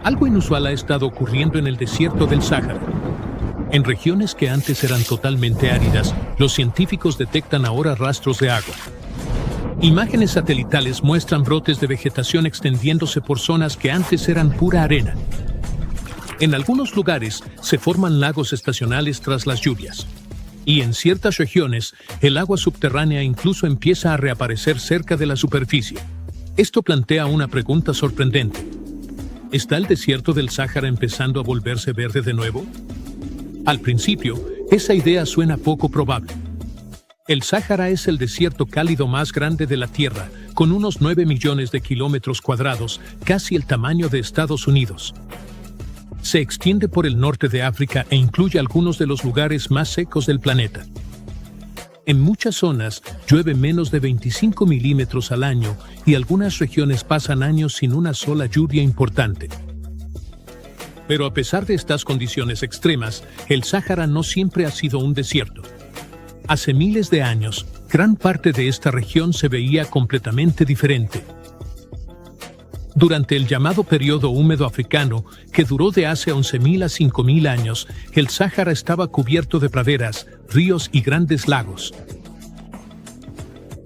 Algo inusual ha estado ocurriendo en el desierto del Sáhara. En regiones que antes eran totalmente áridas, los científicos detectan ahora rastros de agua. Imágenes satelitales muestran brotes de vegetación extendiéndose por zonas que antes eran pura arena. En algunos lugares se forman lagos estacionales tras las lluvias. Y en ciertas regiones, el agua subterránea incluso empieza a reaparecer cerca de la superficie. Esto plantea una pregunta sorprendente. ¿Está el desierto del Sáhara empezando a volverse verde de nuevo? Al principio, esa idea suena poco probable. El Sáhara es el desierto cálido más grande de la Tierra, con unos 9 millones de kilómetros cuadrados, casi el tamaño de Estados Unidos. Se extiende por el norte de África e incluye algunos de los lugares más secos del planeta. En muchas zonas llueve menos de 25 milímetros al año y algunas regiones pasan años sin una sola lluvia importante. Pero a pesar de estas condiciones extremas, el Sáhara no siempre ha sido un desierto. Hace miles de años, gran parte de esta región se veía completamente diferente. Durante el llamado periodo húmedo africano, que duró de hace 11.000 a 5.000 años, el Sáhara estaba cubierto de praderas, ríos y grandes lagos.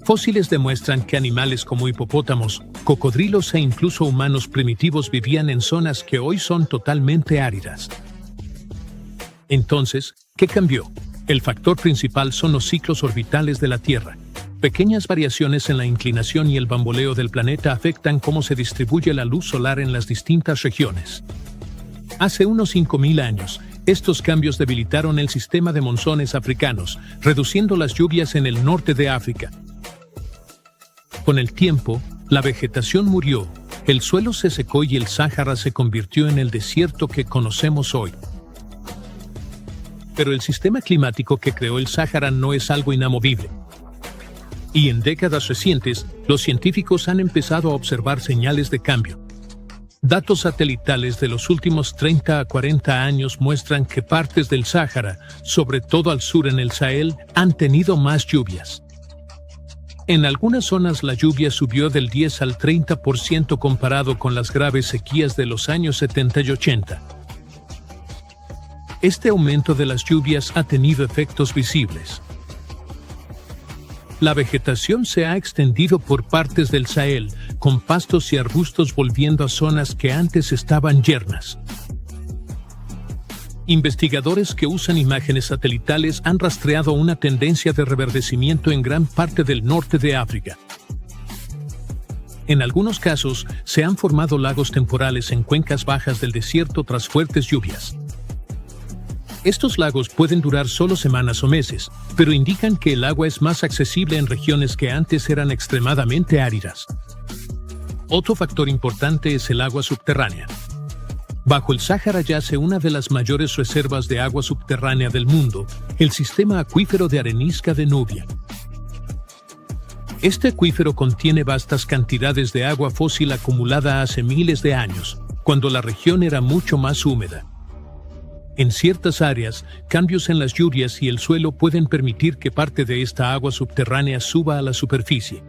Fósiles demuestran que animales como hipopótamos, cocodrilos e incluso humanos primitivos vivían en zonas que hoy son totalmente áridas. Entonces, ¿qué cambió? El factor principal son los ciclos orbitales de la Tierra. Pequeñas variaciones en la inclinación y el bamboleo del planeta afectan cómo se distribuye la luz solar en las distintas regiones. Hace unos 5.000 años, estos cambios debilitaron el sistema de monzones africanos, reduciendo las lluvias en el norte de África. Con el tiempo, la vegetación murió, el suelo se secó y el Sáhara se convirtió en el desierto que conocemos hoy. Pero el sistema climático que creó el Sáhara no es algo inamovible. Y en décadas recientes, los científicos han empezado a observar señales de cambio. Datos satelitales de los últimos 30 a 40 años muestran que partes del Sáhara, sobre todo al sur en el Sahel, han tenido más lluvias. En algunas zonas la lluvia subió del 10 al 30% comparado con las graves sequías de los años 70 y 80. Este aumento de las lluvias ha tenido efectos visibles. La vegetación se ha extendido por partes del Sahel, con pastos y arbustos volviendo a zonas que antes estaban yermas. Investigadores que usan imágenes satelitales han rastreado una tendencia de reverdecimiento en gran parte del norte de África. En algunos casos, se han formado lagos temporales en cuencas bajas del desierto tras fuertes lluvias. Estos lagos pueden durar solo semanas o meses, pero indican que el agua es más accesible en regiones que antes eran extremadamente áridas. Otro factor importante es el agua subterránea. Bajo el Sáhara yace una de las mayores reservas de agua subterránea del mundo, el sistema acuífero de arenisca de Nubia. Este acuífero contiene vastas cantidades de agua fósil acumulada hace miles de años, cuando la región era mucho más húmeda. En ciertas áreas, cambios en las lluvias y el suelo pueden permitir que parte de esta agua subterránea suba a la superficie.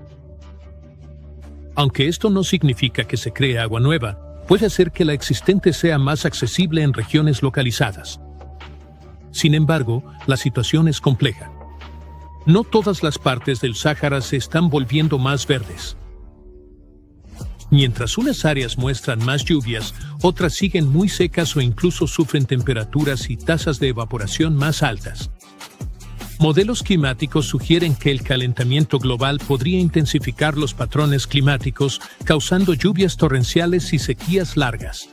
Aunque esto no significa que se cree agua nueva, puede hacer que la existente sea más accesible en regiones localizadas. Sin embargo, la situación es compleja. No todas las partes del Sáhara se están volviendo más verdes. Mientras unas áreas muestran más lluvias, otras siguen muy secas o incluso sufren temperaturas y tasas de evaporación más altas. Modelos climáticos sugieren que el calentamiento global podría intensificar los patrones climáticos, causando lluvias torrenciales y sequías largas.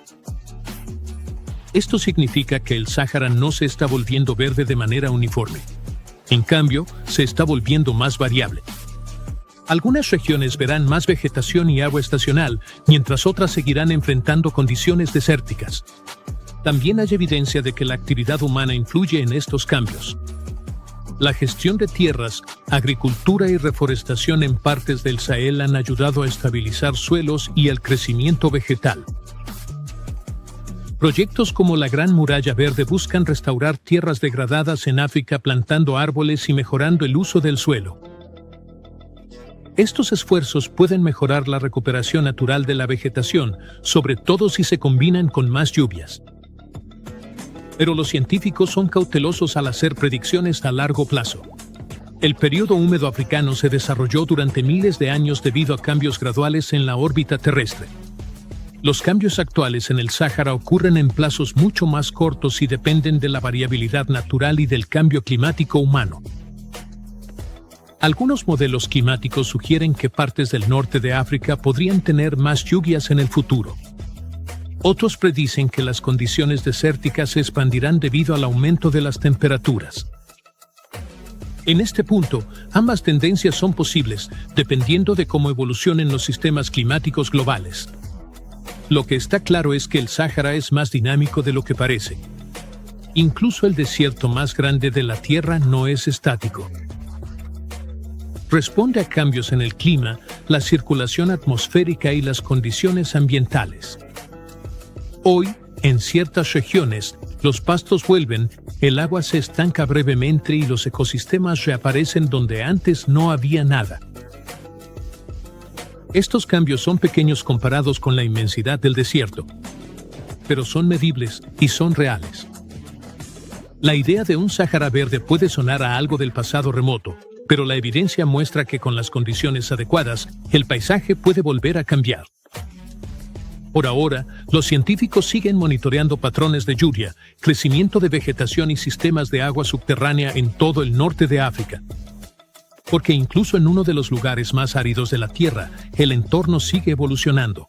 Esto significa que el Sáhara no se está volviendo verde de manera uniforme. En cambio, se está volviendo más variable. Algunas regiones verán más vegetación y agua estacional, mientras otras seguirán enfrentando condiciones desérticas. También hay evidencia de que la actividad humana influye en estos cambios. La gestión de tierras, agricultura y reforestación en partes del Sahel han ayudado a estabilizar suelos y el crecimiento vegetal. Proyectos como la Gran Muralla Verde buscan restaurar tierras degradadas en África plantando árboles y mejorando el uso del suelo. Estos esfuerzos pueden mejorar la recuperación natural de la vegetación, sobre todo si se combinan con más lluvias. Pero los científicos son cautelosos al hacer predicciones a largo plazo. El período húmedo africano se desarrolló durante miles de años debido a cambios graduales en la órbita terrestre. Los cambios actuales en el Sáhara ocurren en plazos mucho más cortos y dependen de la variabilidad natural y del cambio climático humano. Algunos modelos climáticos sugieren que partes del norte de África podrían tener más lluvias en el futuro. Otros predicen que las condiciones desérticas se expandirán debido al aumento de las temperaturas. En este punto, ambas tendencias son posibles, dependiendo de cómo evolucionen los sistemas climáticos globales. Lo que está claro es que el Sáhara es más dinámico de lo que parece. Incluso el desierto más grande de la Tierra no es estático. Responde a cambios en el clima, la circulación atmosférica y las condiciones ambientales. Hoy, en ciertas regiones, los pastos vuelven, el agua se estanca brevemente y los ecosistemas reaparecen donde antes no había nada. Estos cambios son pequeños comparados con la inmensidad del desierto, pero son medibles y son reales. La idea de un Sáhara verde puede sonar a algo del pasado remoto, pero la evidencia muestra que con las condiciones adecuadas, el paisaje puede volver a cambiar. Por ahora, los científicos siguen monitoreando patrones de lluvia, crecimiento de vegetación y sistemas de agua subterránea en todo el norte de África. Porque incluso en uno de los lugares más áridos de la Tierra, el entorno sigue evolucionando.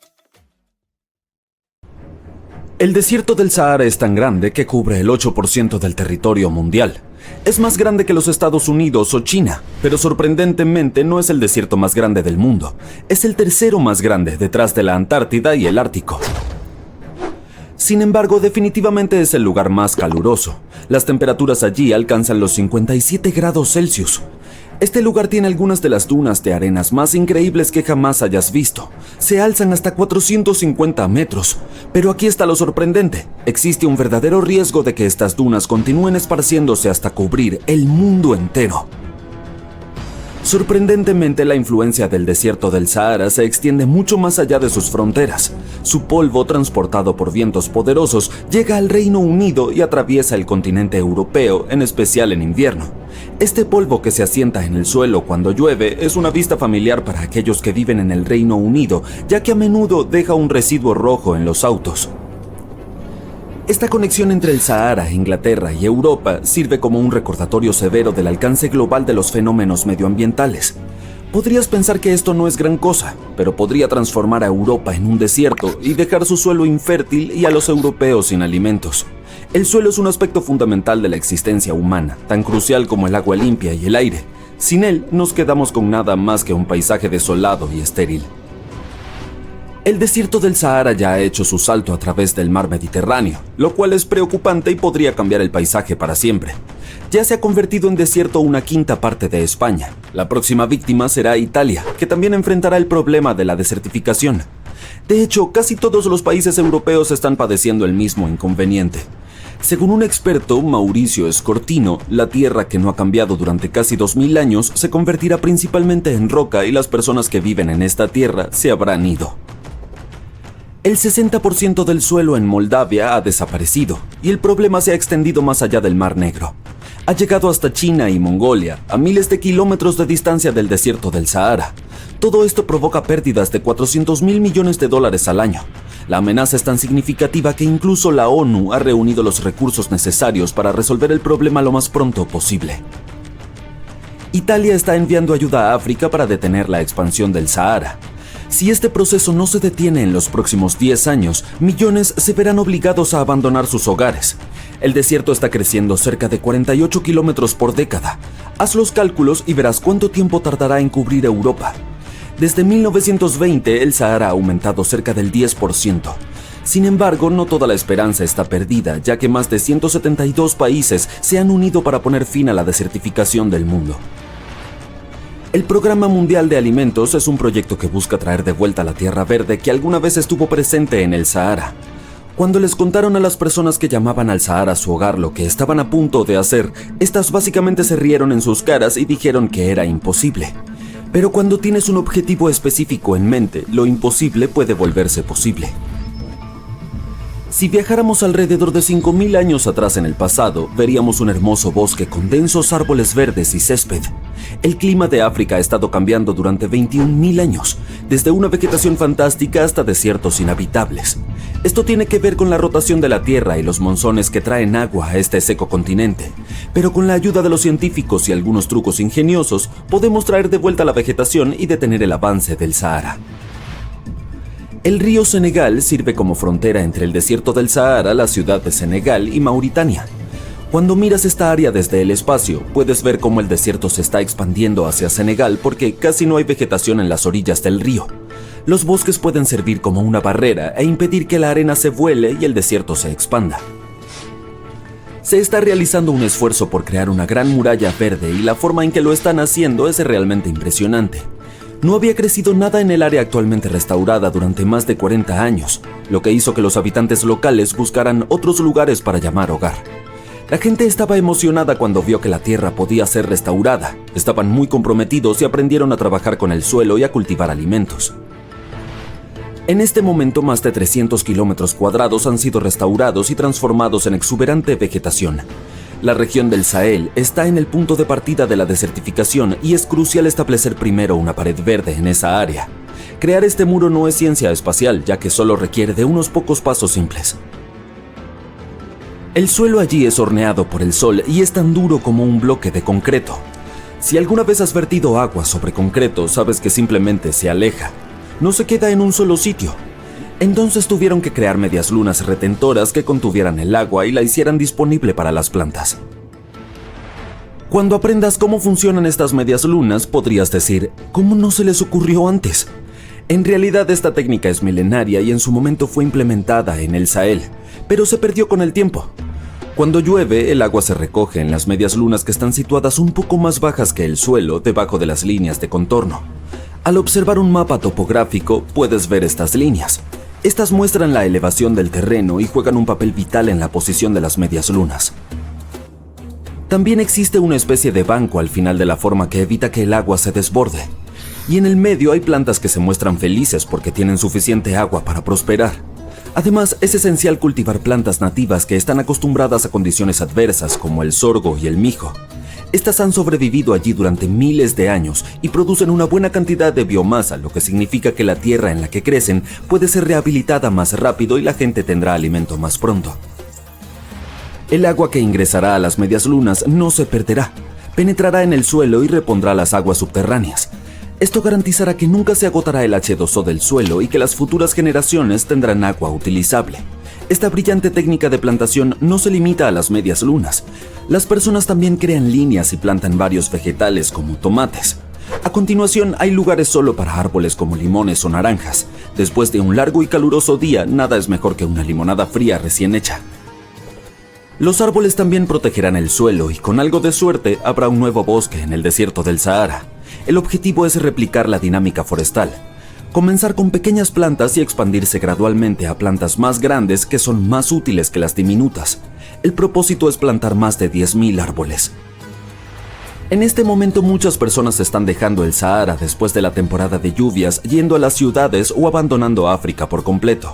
El desierto del Sahara es tan grande que cubre el 8% del territorio mundial. Es más grande que los Estados Unidos o China, pero sorprendentemente no es el desierto más grande del mundo. Es el tercero más grande, detrás de la Antártida y el Ártico. Sin embargo, definitivamente es el lugar más caluroso. Las temperaturas allí alcanzan los 57 grados Celsius. Este lugar tiene algunas de las dunas de arenas más increíbles que jamás hayas visto. Se alzan hasta 450 metros. Pero aquí está lo sorprendente. Existe un verdadero riesgo de que estas dunas continúen esparciéndose hasta cubrir el mundo entero. Sorprendentemente, la influencia del desierto del Sahara se extiende mucho más allá de sus fronteras. Su polvo, transportado por vientos poderosos, llega al Reino Unido y atraviesa el continente europeo, en especial en invierno. Este polvo que se asienta en el suelo cuando llueve es una vista familiar para aquellos que viven en el Reino Unido, ya que a menudo deja un residuo rojo en los autos. Esta conexión entre el Sahara, Inglaterra y Europa sirve como un recordatorio severo del alcance global de los fenómenos medioambientales. Podrías pensar que esto no es gran cosa, pero podría transformar a Europa en un desierto y dejar su suelo infértil y a los europeos sin alimentos. El suelo es un aspecto fundamental de la existencia humana, tan crucial como el agua limpia y el aire. Sin él, nos quedamos con nada más que un paisaje desolado y estéril. El desierto del Sahara ya ha hecho su salto a través del mar Mediterráneo, lo cual es preocupante y podría cambiar el paisaje para siempre. Ya se ha convertido en desierto una quinta parte de España. La próxima víctima será Italia, que también enfrentará el problema de la desertificación. De hecho, casi todos los países europeos están padeciendo el mismo inconveniente. Según un experto, Mauricio Scortino, la tierra que no ha cambiado durante casi 2000 años se convertirá principalmente en roca y las personas que viven en esta tierra se habrán ido. El 60% del suelo en Moldavia ha desaparecido y el problema se ha extendido más allá del Mar Negro. Ha llegado hasta China y Mongolia, a miles de kilómetros de distancia del desierto del Sahara. Todo esto provoca pérdidas de $400.000 millones al año. La amenaza es tan significativa que incluso la ONU ha reunido los recursos necesarios para resolver el problema lo más pronto posible. Italia está enviando ayuda a África para detener la expansión del Sahara. Si este proceso no se detiene en los próximos 10 años, millones se verán obligados a abandonar sus hogares. El desierto está creciendo cerca de 48 kilómetros por década. Haz los cálculos y verás cuánto tiempo tardará en cubrir Europa. Desde 1920, el Sahara ha aumentado cerca del 10%. Sin embargo, no toda la esperanza está perdida, ya que más de 172 países se han unido para poner fin a la desertificación del mundo. El Programa Mundial de Alimentos es un proyecto que busca traer de vuelta la tierra verde que alguna vez estuvo presente en el Sahara. Cuando les contaron a las personas que llamaban al Sahara su hogar lo que estaban a punto de hacer, estas básicamente se rieron en sus caras y dijeron que era imposible. Pero cuando tienes un objetivo específico en mente, lo imposible puede volverse posible. Si viajáramos alrededor de 5000 años atrás en el pasado, veríamos un hermoso bosque con densos árboles verdes y césped. El clima de África ha estado cambiando durante 21.000 años, desde una vegetación fantástica hasta desiertos inhabitables. Esto tiene que ver con la rotación de la Tierra y los monzones que traen agua a este seco continente. Pero con la ayuda de los científicos y algunos trucos ingeniosos, podemos traer de vuelta la vegetación y detener el avance del Sahara. El río Senegal sirve como frontera entre el desierto del Sahara, la ciudad de Senegal y Mauritania. Cuando miras esta área desde el espacio, puedes ver cómo el desierto se está expandiendo hacia Senegal porque casi no hay vegetación en las orillas del río. Los bosques pueden servir como una barrera e impedir que la arena se vuele y el desierto se expanda. Se está realizando un esfuerzo por crear una gran muralla verde y la forma en que lo están haciendo es realmente impresionante. No había crecido nada en el área actualmente restaurada durante más de 40 años, lo que hizo que los habitantes locales buscaran otros lugares para llamar hogar. La gente estaba emocionada cuando vio que la tierra podía ser restaurada. Estaban muy comprometidos y aprendieron a trabajar con el suelo y a cultivar alimentos. En este momento, más de 300 kilómetros cuadrados han sido restaurados y transformados en exuberante vegetación. La región del Sahel está en el punto de partida de la desertificación y es crucial establecer primero una pared verde en esa área. Crear este muro no es ciencia espacial, ya que solo requiere de unos pocos pasos simples. El suelo allí es horneado por el sol y es tan duro como un bloque de concreto. Si alguna vez has vertido agua sobre concreto, sabes que simplemente se aleja. No se queda en un solo sitio. Entonces tuvieron que crear medias lunas retentoras que contuvieran el agua y la hicieran disponible para las plantas. Cuando aprendas cómo funcionan estas medias lunas, podrías decir, ¿cómo no se les ocurrió antes? En realidad esta técnica es milenaria y en su momento fue implementada en el Sahel, pero se perdió con el tiempo. Cuando llueve, el agua se recoge en las medias lunas que están situadas un poco más bajas que el suelo, debajo de las líneas de contorno. Al observar un mapa topográfico, puedes ver estas líneas. Estas muestran la elevación del terreno y juegan un papel vital en la posición de las medias lunas. También existe una especie de banco al final de la forma que evita que el agua se desborde. Y en el medio hay plantas que se muestran felices porque tienen suficiente agua para prosperar. Además, es esencial cultivar plantas nativas que están acostumbradas a condiciones adversas como el sorgo y el mijo. Estas han sobrevivido allí durante miles de años y producen una buena cantidad de biomasa, lo que significa que la tierra en la que crecen puede ser rehabilitada más rápido y la gente tendrá alimento más pronto. El agua que ingresará a las medias lunas no se perderá, penetrará en el suelo y repondrá las aguas subterráneas. Esto garantizará que nunca se agotará el H2O del suelo y que las futuras generaciones tendrán agua utilizable. Esta brillante técnica de plantación no se limita a las medias lunas. Las personas también crean líneas y plantan varios vegetales como tomates. A continuación, hay lugares solo para árboles como limones o naranjas. Después de un largo y caluroso día, nada es mejor que una limonada fría recién hecha. Los árboles también protegerán el suelo y con algo de suerte habrá un nuevo bosque en el desierto del Sahara. El objetivo es replicar la dinámica forestal. Comenzar con pequeñas plantas y expandirse gradualmente a plantas más grandes que son más útiles que las diminutas. El propósito es plantar más de 10.000 árboles. En este momento muchas personas están dejando el Sahara después de la temporada de lluvias, yendo a las ciudades o abandonando África por completo.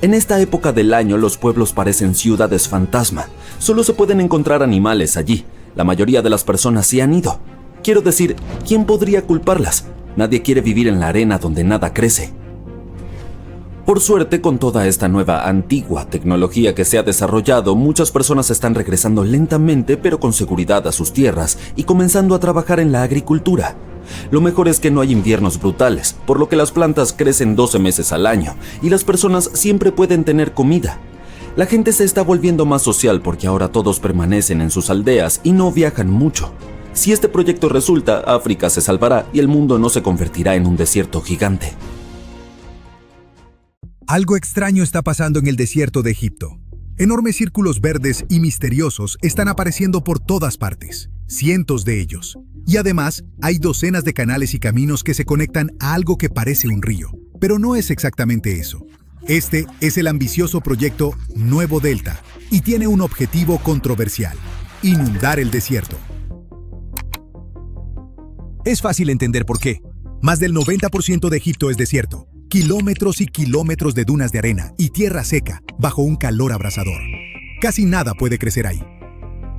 En esta época del año los pueblos parecen ciudades fantasma. Solo se pueden encontrar animales allí. La mayoría de las personas se han ido. Quiero decir, ¿quién podría culparlas? Nadie quiere vivir en la arena donde nada crece. Por suerte, con toda esta nueva antigua tecnología que se ha desarrollado, muchas personas están regresando lentamente pero con seguridad a sus tierras y comenzando a trabajar en la agricultura. Lo mejor es que no hay inviernos brutales, por lo que las plantas crecen 12 meses al año y las personas siempre pueden tener comida. La gente se está volviendo más social porque ahora todos permanecen en sus aldeas y no viajan mucho. Si este proyecto resulta, África se salvará y el mundo no se convertirá en un desierto gigante. Algo extraño está pasando en el desierto de Egipto. Enormes círculos verdes y misteriosos están apareciendo por todas partes, cientos de ellos. Y además, hay docenas de canales y caminos que se conectan a algo que parece un río. Pero no es exactamente eso. Este es el ambicioso proyecto Nuevo Delta y tiene un objetivo controversial: inundar el desierto. Es fácil entender por qué. Más del 90% de Egipto es desierto, kilómetros y kilómetros de dunas de arena y tierra seca bajo un calor abrasador. Casi nada puede crecer ahí.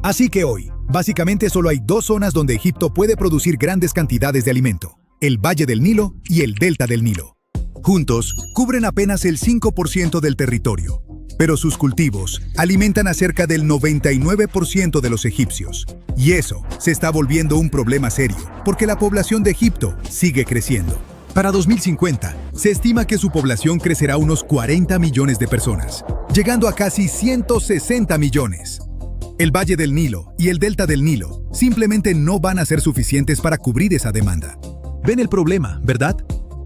Así que hoy, básicamente solo hay dos zonas donde Egipto puede producir grandes cantidades de alimento: el Valle del Nilo y el Delta del Nilo. Juntos, cubren apenas el 5% del territorio, pero sus cultivos alimentan a cerca del 99% de los egipcios. Y eso se está volviendo un problema serio, porque la población de Egipto sigue creciendo. Para 2050, se estima que su población crecerá unos 40 millones de personas, llegando a casi 160 millones. El Valle del Nilo y el Delta del Nilo simplemente no van a ser suficientes para cubrir esa demanda. ¿Ven el problema, verdad?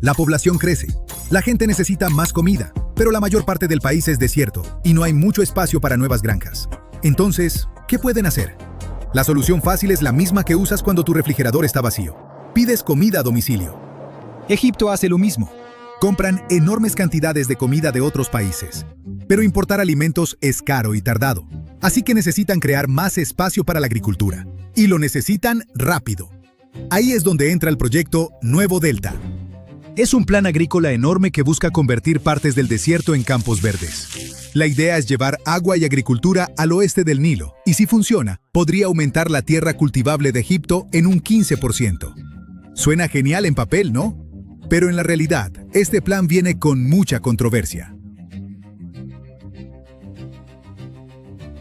La población crece, la gente necesita más comida, pero la mayor parte del país es desierto y no hay mucho espacio para nuevas granjas. Entonces, ¿qué pueden hacer? La solución fácil es la misma que usas cuando tu refrigerador está vacío. Pides comida a domicilio. Egipto hace lo mismo. Compran enormes cantidades de comida de otros países. Pero importar alimentos es caro y tardado. Así que necesitan crear más espacio para la agricultura. Y lo necesitan rápido. Ahí es donde entra el proyecto Nuevo Delta. Es un plan agrícola enorme que busca convertir partes del desierto en campos verdes. La idea es llevar agua y agricultura al oeste del Nilo, y si funciona, podría aumentar la tierra cultivable de Egipto en un 15%. Suena genial en papel, ¿no? Pero en la realidad, este plan viene con mucha controversia.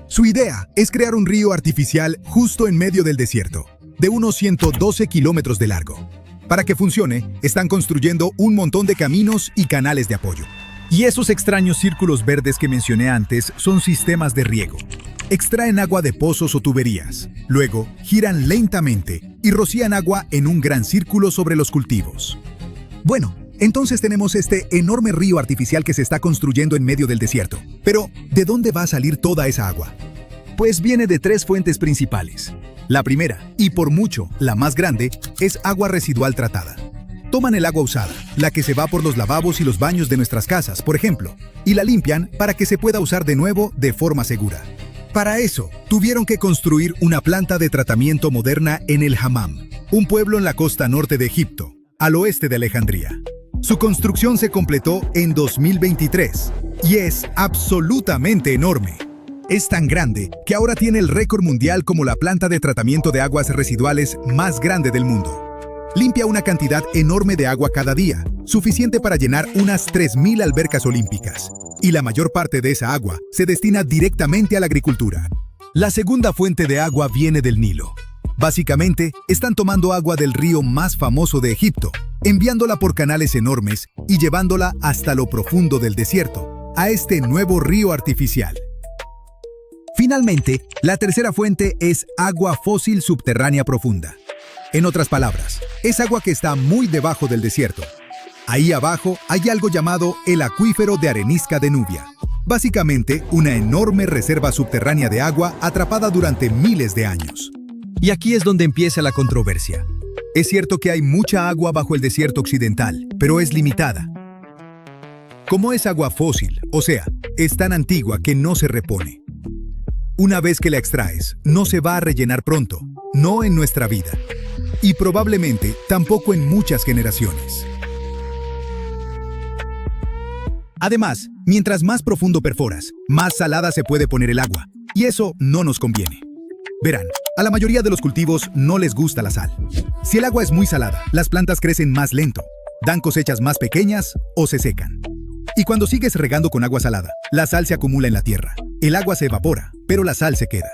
Su idea es crear un río artificial justo en medio del desierto, de unos 112 kilómetros de largo. Para que funcione, están construyendo un montón de caminos y canales de apoyo. Y esos extraños círculos verdes que mencioné antes son sistemas de riego. Extraen agua de pozos o tuberías, luego giran lentamente y rocían agua en un gran círculo sobre los cultivos. Bueno, entonces tenemos este enorme río artificial que se está construyendo en medio del desierto. Pero, ¿de dónde va a salir toda esa agua? Pues viene de tres fuentes principales. La primera, y por mucho la más grande, es agua residual tratada. Toman el agua usada, la que se va por los lavabos y los baños de nuestras casas, por ejemplo, y la limpian para que se pueda usar de nuevo de forma segura. Para eso, tuvieron que construir una planta de tratamiento moderna en el Hammam, un pueblo en la costa norte de Egipto, al oeste de Alejandría. Su construcción se completó en 2023 y es absolutamente enorme. Es tan grande que ahora tiene el récord mundial como la planta de tratamiento de aguas residuales más grande del mundo. Limpia una cantidad enorme de agua cada día, suficiente para llenar unas 3.000 albercas olímpicas. Y la mayor parte de esa agua se destina directamente a la agricultura. La segunda fuente de agua viene del Nilo. Básicamente, están tomando agua del río más famoso de Egipto, enviándola por canales enormes y llevándola hasta lo profundo del desierto, a este nuevo río artificial. Finalmente, la tercera fuente es agua fósil subterránea profunda. En otras palabras, es agua que está muy debajo del desierto. Ahí abajo hay algo llamado el acuífero de arenisca de Nubia. Básicamente, una enorme reserva subterránea de agua atrapada durante miles de años. Y aquí es donde empieza la controversia. Es cierto que hay mucha agua bajo el desierto occidental, pero es limitada. Como es agua fósil, o sea, es tan antigua que no se repone. Una vez que la extraes, no se va a rellenar pronto, no en nuestra vida. Y probablemente tampoco en muchas generaciones. Además, mientras más profundo perforas, más salada se puede poner el agua, y eso no nos conviene. Verán, a la mayoría de los cultivos no les gusta la sal. Si el agua es muy salada, las plantas crecen más lento, dan cosechas más pequeñas o se secan. Y cuando sigues regando con agua salada, la sal se acumula en la tierra. El agua se evapora, pero la sal se queda.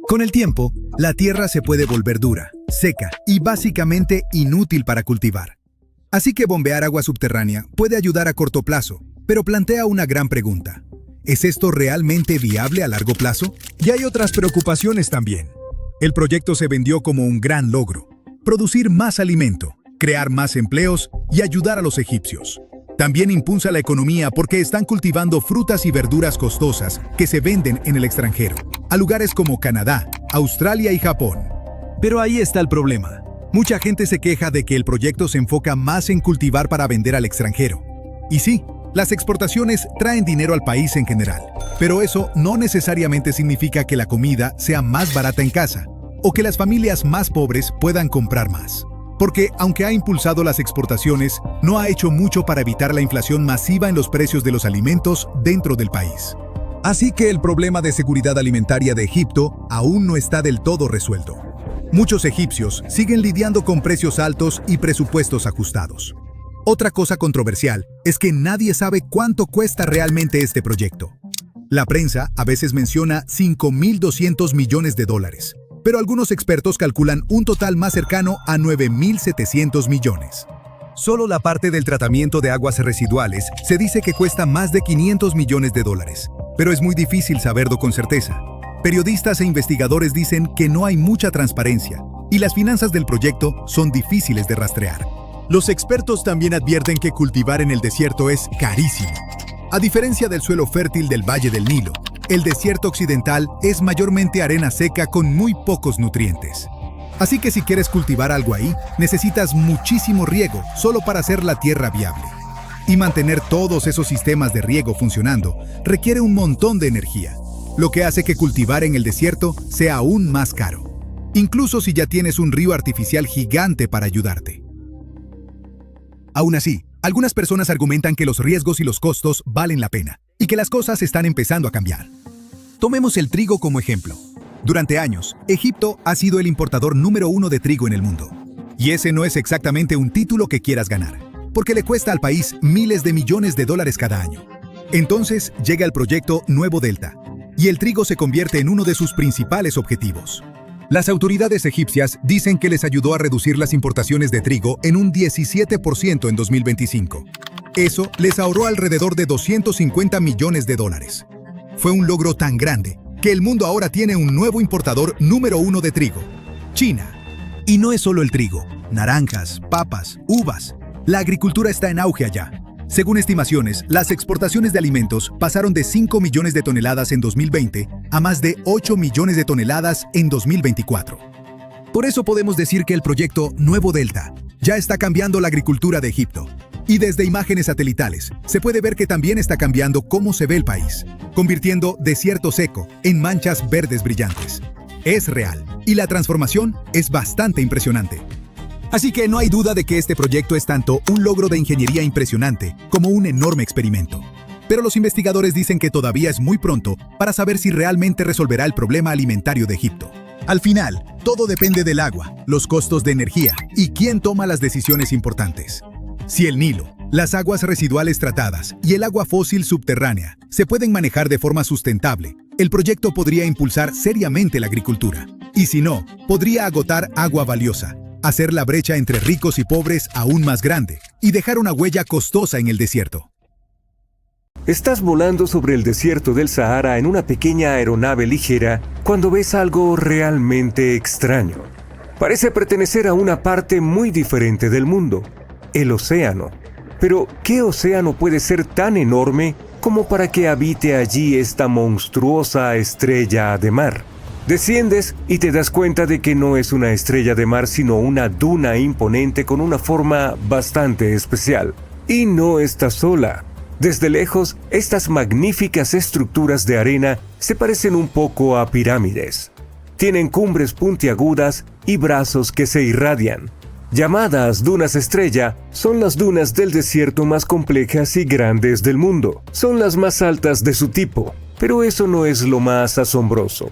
Con el tiempo, la tierra se puede volver dura, seca y básicamente inútil para cultivar. Así que bombear agua subterránea puede ayudar a corto plazo, pero plantea una gran pregunta. ¿Es esto realmente viable a largo plazo? Y hay otras preocupaciones también. El proyecto se vendió como un gran logro: producir más alimento, crear más empleos y ayudar a los egipcios. También impulsa la economía porque están cultivando frutas y verduras costosas que se venden en el extranjero, a lugares como Canadá, Australia y Japón. Pero ahí está el problema. Mucha gente se queja de que el proyecto se enfoca más en cultivar para vender al extranjero. Y sí, las exportaciones traen dinero al país en general, pero eso no necesariamente significa que la comida sea más barata en casa o que las familias más pobres puedan comprar más. Porque, aunque ha impulsado las exportaciones, no ha hecho mucho para evitar la inflación masiva en los precios de los alimentos dentro del país. Así que el problema de seguridad alimentaria de Egipto aún no está del todo resuelto. Muchos egipcios siguen lidiando con precios altos y presupuestos ajustados. Otra cosa controversial es que nadie sabe cuánto cuesta realmente este proyecto. La prensa a veces menciona $5.200 millones, pero algunos expertos calculan un total más cercano a 9.700 millones. Solo la parte del tratamiento de aguas residuales se dice que cuesta más de $500 millones, pero es muy difícil saberlo con certeza. Periodistas e investigadores dicen que no hay mucha transparencia y las finanzas del proyecto son difíciles de rastrear. Los expertos también advierten que cultivar en el desierto es carísimo. A diferencia del suelo fértil del Valle del Nilo, el desierto occidental es mayormente arena seca con muy pocos nutrientes. Así que si quieres cultivar algo ahí, necesitas muchísimo riego solo para hacer la tierra viable. Y mantener todos esos sistemas de riego funcionando requiere un montón de energía, lo que hace que cultivar en el desierto sea aún más caro, incluso si ya tienes un río artificial gigante para ayudarte. Aún así, algunas personas argumentan que los riesgos y los costos valen la pena, y que las cosas están empezando a cambiar. Tomemos el trigo como ejemplo. Durante años, Egipto ha sido el importador número 1 de trigo en el mundo. Y ese no es exactamente un título que quieras ganar, porque le cuesta al país miles de millones de dólares cada año. Entonces llega el proyecto Nuevo Delta, y el trigo se convierte en uno de sus principales objetivos. Las autoridades egipcias dicen que les ayudó a reducir las importaciones de trigo en un 17% en 2025. Eso les ahorró alrededor de $250 millones. Fue un logro tan grande que el mundo ahora tiene un nuevo importador número 1 de trigo, China. Y no es solo el trigo, naranjas, papas, uvas. La agricultura está en auge allá. Según estimaciones, las exportaciones de alimentos pasaron de 5 millones de toneladas en 2020 a más de 8 millones de toneladas en 2024. Por eso podemos decir que el proyecto Nuevo Delta ya está cambiando la agricultura de Egipto. Y desde imágenes satelitales se puede ver que también está cambiando cómo se ve el país, convirtiendo desierto seco en manchas verdes brillantes. Es real, y la transformación es bastante impresionante. Así que no hay duda de que este proyecto es tanto un logro de ingeniería impresionante como un enorme experimento. Pero los investigadores dicen que todavía es muy pronto para saber si realmente resolverá el problema alimentario de Egipto. Al final, todo depende del agua, los costos de energía y quién toma las decisiones importantes. Si el Nilo, las aguas residuales tratadas y el agua fósil subterránea se pueden manejar de forma sustentable, el proyecto podría impulsar seriamente la agricultura. Y si no, podría agotar agua valiosa, hacer la brecha entre ricos y pobres aún más grande y dejar una huella costosa en el desierto. Estás volando sobre el desierto del Sahara en una pequeña aeronave ligera cuando ves algo realmente extraño. Parece pertenecer a una parte muy diferente del mundo, el océano. Pero, ¿qué océano puede ser tan enorme como para que habite allí esta monstruosa estrella de mar? Desciendes y te das cuenta de que no es una estrella de mar sino una duna imponente con una forma bastante especial. Y no está sola. Desde lejos, estas magníficas estructuras de arena se parecen un poco a pirámides. Tienen cumbres puntiagudas y brazos que se irradian. Llamadas dunas estrella, son las dunas del desierto más complejas y grandes del mundo. Son las más altas de su tipo, pero eso no es lo más asombroso.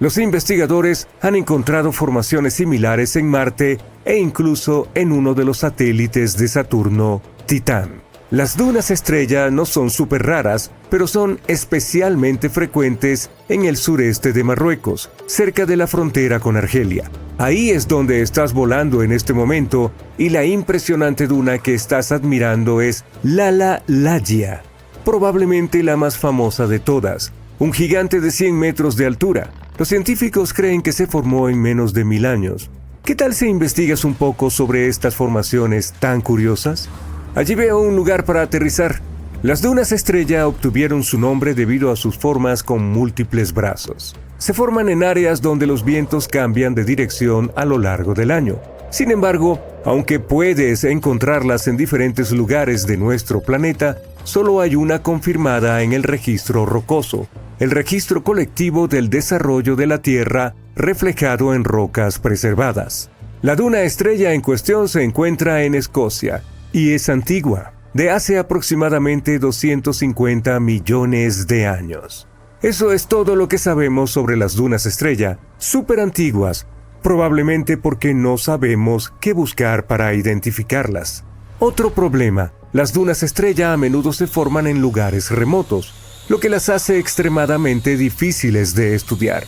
Los investigadores han encontrado formaciones similares en Marte e incluso en uno de los satélites de Saturno, Titán. Las dunas estrella no son súper raras, pero son especialmente frecuentes en el sureste de Marruecos, cerca de la frontera con Argelia. Ahí es donde estás volando en este momento y la impresionante duna que estás admirando es Lala Lajia, probablemente la más famosa de todas, un gigante de 100 metros de altura. Los científicos creen que se formó en menos de 1000 años. ¿Qué tal si investigas un poco sobre estas formaciones tan curiosas? Allí veo un lugar para aterrizar. Las dunas estrella obtuvieron su nombre debido a sus formas con múltiples brazos. Se forman en áreas donde los vientos cambian de dirección a lo largo del año. Sin embargo, aunque puedes encontrarlas en diferentes lugares de nuestro planeta, solo hay una confirmada en el registro rocoso, el registro colectivo del desarrollo de la Tierra reflejado en rocas preservadas. La duna estrella en cuestión se encuentra en Escocia y es antigua, de hace aproximadamente 250 millones de años. Eso es todo lo que sabemos sobre las dunas estrella, súper antiguas, probablemente porque no sabemos qué buscar para identificarlas. Otro problema, las dunas estrella a menudo se forman en lugares remotos, lo que las hace extremadamente difíciles de estudiar.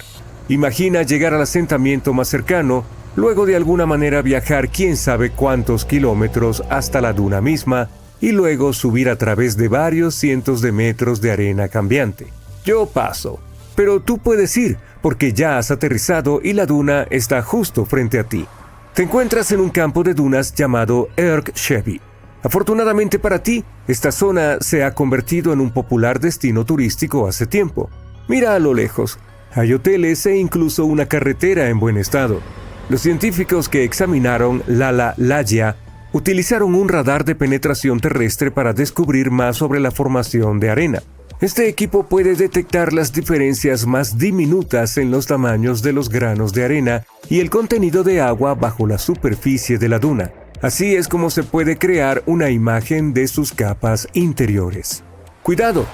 Imagina llegar al asentamiento más cercano, luego de alguna manera viajar quién sabe cuántos kilómetros hasta la duna misma y luego subir a través de varios cientos de metros de arena cambiante. Yo paso, pero tú puedes ir porque ya has aterrizado y la duna está justo frente a ti. Te encuentras en un campo de dunas llamado Earl Chevy. Afortunadamente para ti, esta zona se ha convertido en un popular destino turístico hace tiempo. Mira a lo lejos, hay hoteles e incluso una carretera en buen estado. Los científicos que examinaron Lala Laya utilizaron un radar de penetración terrestre para descubrir más sobre la formación de arena. Este equipo puede detectar las diferencias más diminutas en los tamaños de los granos de arena y el contenido de agua bajo la superficie de la duna. Así es como se puede crear una imagen de sus capas interiores. ¡Cuidado!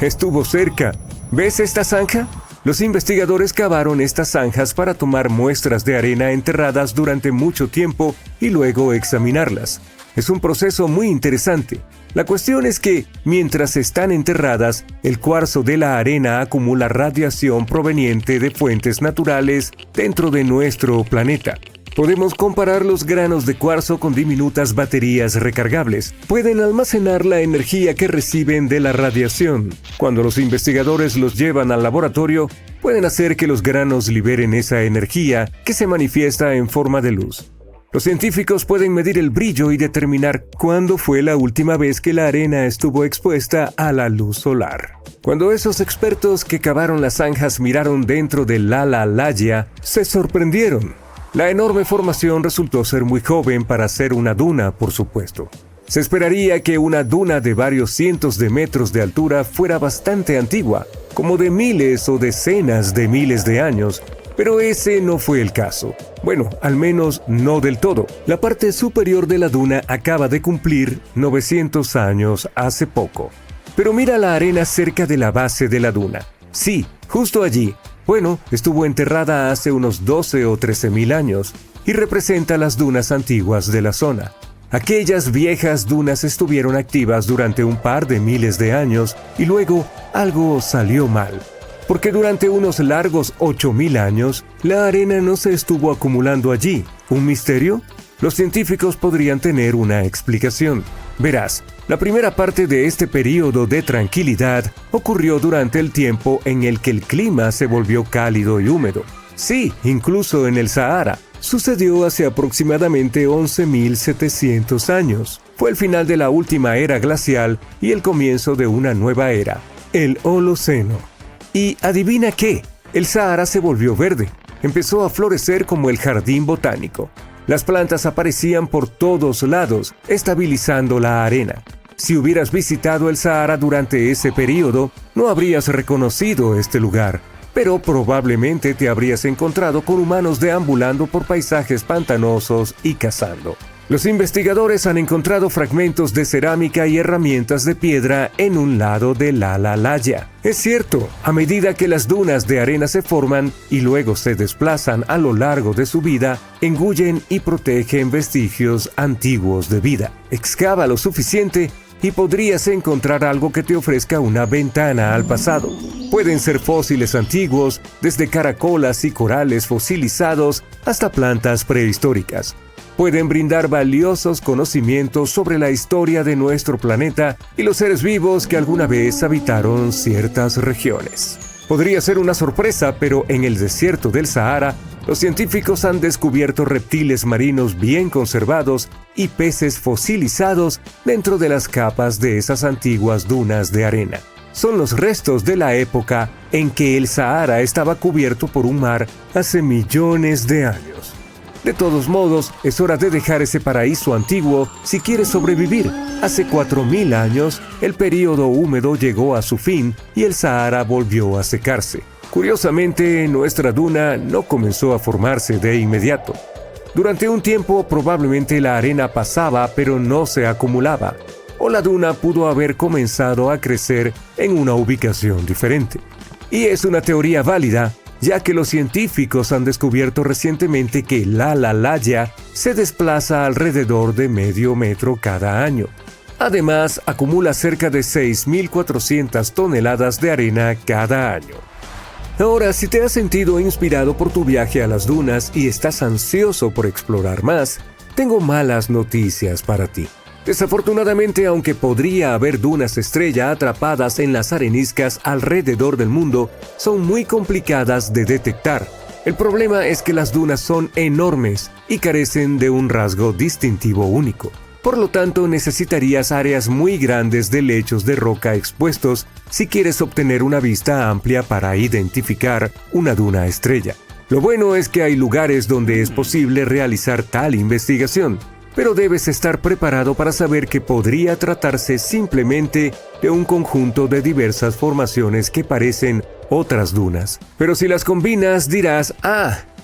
Estuvo cerca. ¿Ves esta zanja? Los investigadores cavaron estas zanjas para tomar muestras de arena enterradas durante mucho tiempo y luego examinarlas. Es un proceso muy interesante. La cuestión es que, mientras están enterradas, el cuarzo de la arena acumula radiación proveniente de fuentes naturales dentro de nuestro planeta. Podemos comparar los granos de cuarzo con diminutas baterías recargables. Pueden almacenar la energía que reciben de la radiación. Cuando los investigadores los llevan al laboratorio, pueden hacer que los granos liberen esa energía que se manifiesta en forma de luz. Los científicos pueden medir el brillo y determinar cuándo fue la última vez que la arena estuvo expuesta a la luz solar. Cuando esos expertos que cavaron las zanjas miraron dentro de Lala Laya, se sorprendieron. La enorme formación resultó ser muy joven para ser una duna, por supuesto. Se esperaría que una duna de varios cientos de metros de altura fuera bastante antigua, como de miles o decenas de miles de años, pero ese no fue el caso. Bueno, al menos no del todo. La parte superior de la duna acaba de cumplir 900 años hace poco. Pero mira la arena cerca de la base de la duna. Sí, justo allí. Bueno, estuvo enterrada hace unos 12 o 13 mil años y representa las dunas antiguas de la zona. Aquellas viejas dunas estuvieron activas durante un par de miles de años y luego algo salió mal. Porque durante unos largos 8.000 años, la arena no se estuvo acumulando allí. ¿Un misterio? Los científicos podrían tener una explicación. Verás, la primera parte de este período de tranquilidad ocurrió durante el tiempo en el que el clima se volvió cálido y húmedo. Sí, incluso en el Sahara. Sucedió hace aproximadamente 11.700 años. Fue el final de la última era glacial y el comienzo de una nueva era, el Holoceno. Y adivina qué, el Sahara se volvió verde. Empezó a florecer como el jardín botánico. Las plantas aparecían por todos lados, estabilizando la arena. Si hubieras visitado el Sahara durante ese periodo, no habrías reconocido este lugar, pero probablemente te habrías encontrado con humanos deambulando por paisajes pantanosos y cazando. Los investigadores han encontrado fragmentos de cerámica y herramientas de piedra en un lado de Lala Laya. Es cierto, a medida que las dunas de arena se forman y luego se desplazan a lo largo de su vida, engullen y protegen vestigios antiguos de vida. Excava lo suficiente y podrías encontrar algo que te ofrezca una ventana al pasado. Pueden ser fósiles antiguos, desde caracolas y corales fosilizados hasta plantas prehistóricas. Pueden brindar valiosos conocimientos sobre la historia de nuestro planeta y los seres vivos que alguna vez habitaron ciertas regiones. Podría ser una sorpresa, pero en el desierto del Sahara, los científicos han descubierto reptiles marinos bien conservados y peces fosilizados dentro de las capas de esas antiguas dunas de arena. Son los restos de la época en que el Sahara estaba cubierto por un mar hace millones de años. De todos modos, es hora de dejar ese paraíso antiguo si quieres sobrevivir. Hace 4.000 años, el período húmedo llegó a su fin y el Sahara volvió a secarse. Curiosamente, nuestra duna no comenzó a formarse de inmediato. Durante un tiempo probablemente la arena pasaba pero no se acumulaba, o la duna pudo haber comenzado a crecer en una ubicación diferente. Y es una teoría válida, ya que los científicos han descubierto recientemente que la Himalaya se desplaza alrededor de medio metro cada año. Además, acumula cerca de 6.400 toneladas de arena cada año. Ahora, si te has sentido inspirado por tu viaje a las dunas y estás ansioso por explorar más, tengo malas noticias para ti. Desafortunadamente, aunque podría haber dunas estrella atrapadas en las areniscas alrededor del mundo, son muy complicadas de detectar. El problema es que las dunas son enormes y carecen de un rasgo distintivo único. Por lo tanto, necesitarías áreas muy grandes de lechos de roca expuestos si quieres obtener una vista amplia para identificar una duna estrella. Lo bueno es que hay lugares donde es posible realizar tal investigación, pero debes estar preparado para saber que podría tratarse simplemente de un conjunto de diversas formaciones que parecen otras dunas. Pero si las combinas dirás,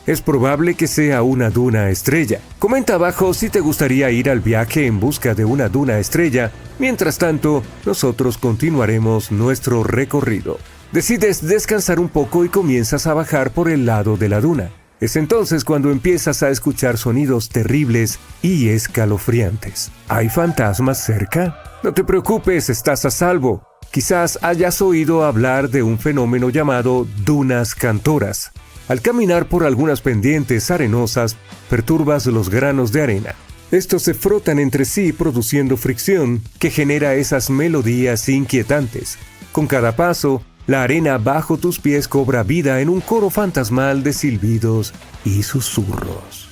es probable que sea una duna estrella. Comenta abajo si te gustaría ir al viaje en busca de una duna estrella. Mientras tanto, nosotros continuaremos nuestro recorrido. Decides descansar un poco y comienzas a bajar por el lado de la duna. Es entonces cuando empiezas a escuchar sonidos terribles y escalofriantes. ¿Hay fantasmas cerca? No te preocupes, estás a salvo. Quizás hayas oído hablar de un fenómeno llamado dunas cantoras. Al caminar por algunas pendientes arenosas, perturbas los granos de arena. Estos se frotan entre sí produciendo fricción que genera esas melodías inquietantes. Con cada paso, la arena bajo tus pies cobra vida en un coro fantasmal de silbidos y susurros.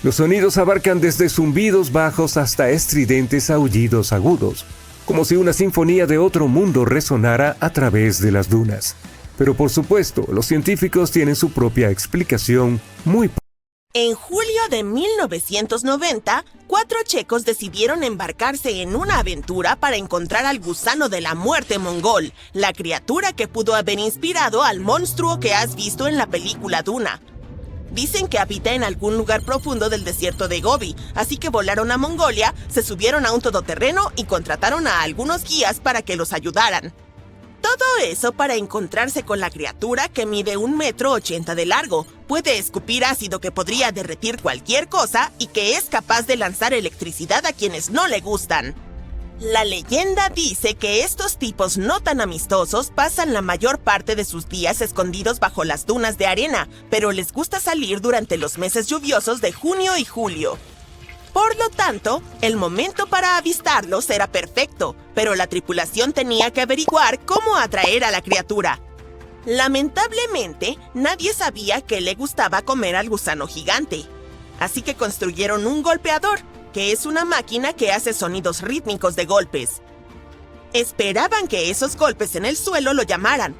Los sonidos abarcan desde zumbidos bajos hasta estridentes aullidos agudos, como si una sinfonía de otro mundo resonara a través de las dunas. Pero por supuesto, los científicos tienen su propia explicación muy... En julio de 1990, 4 checos decidieron embarcarse en una aventura para encontrar al gusano de la muerte mongol, la criatura que pudo haber inspirado al monstruo que has visto en la película Duna. Dicen que habita en algún lugar profundo del desierto de Gobi, así que volaron a Mongolia, se subieron a un todoterreno y contrataron a algunos guías para que los ayudaran. Todo eso para encontrarse con la criatura que mide 1,80 m de largo, puede escupir ácido que podría derretir cualquier cosa y que es capaz de lanzar electricidad a quienes no le gustan. La leyenda dice que estos tipos no tan amistosos pasan la mayor parte de sus días escondidos bajo las dunas de arena, pero les gusta salir durante los meses lluviosos de junio y julio. Por lo tanto, el momento para avistarlos era perfecto, pero la tripulación tenía que averiguar cómo atraer a la criatura. Lamentablemente, nadie sabía que le gustaba comer al gusano gigante. Así que construyeron un golpeador, que es una máquina que hace sonidos rítmicos de golpes. Esperaban que esos golpes en el suelo lo llamaran.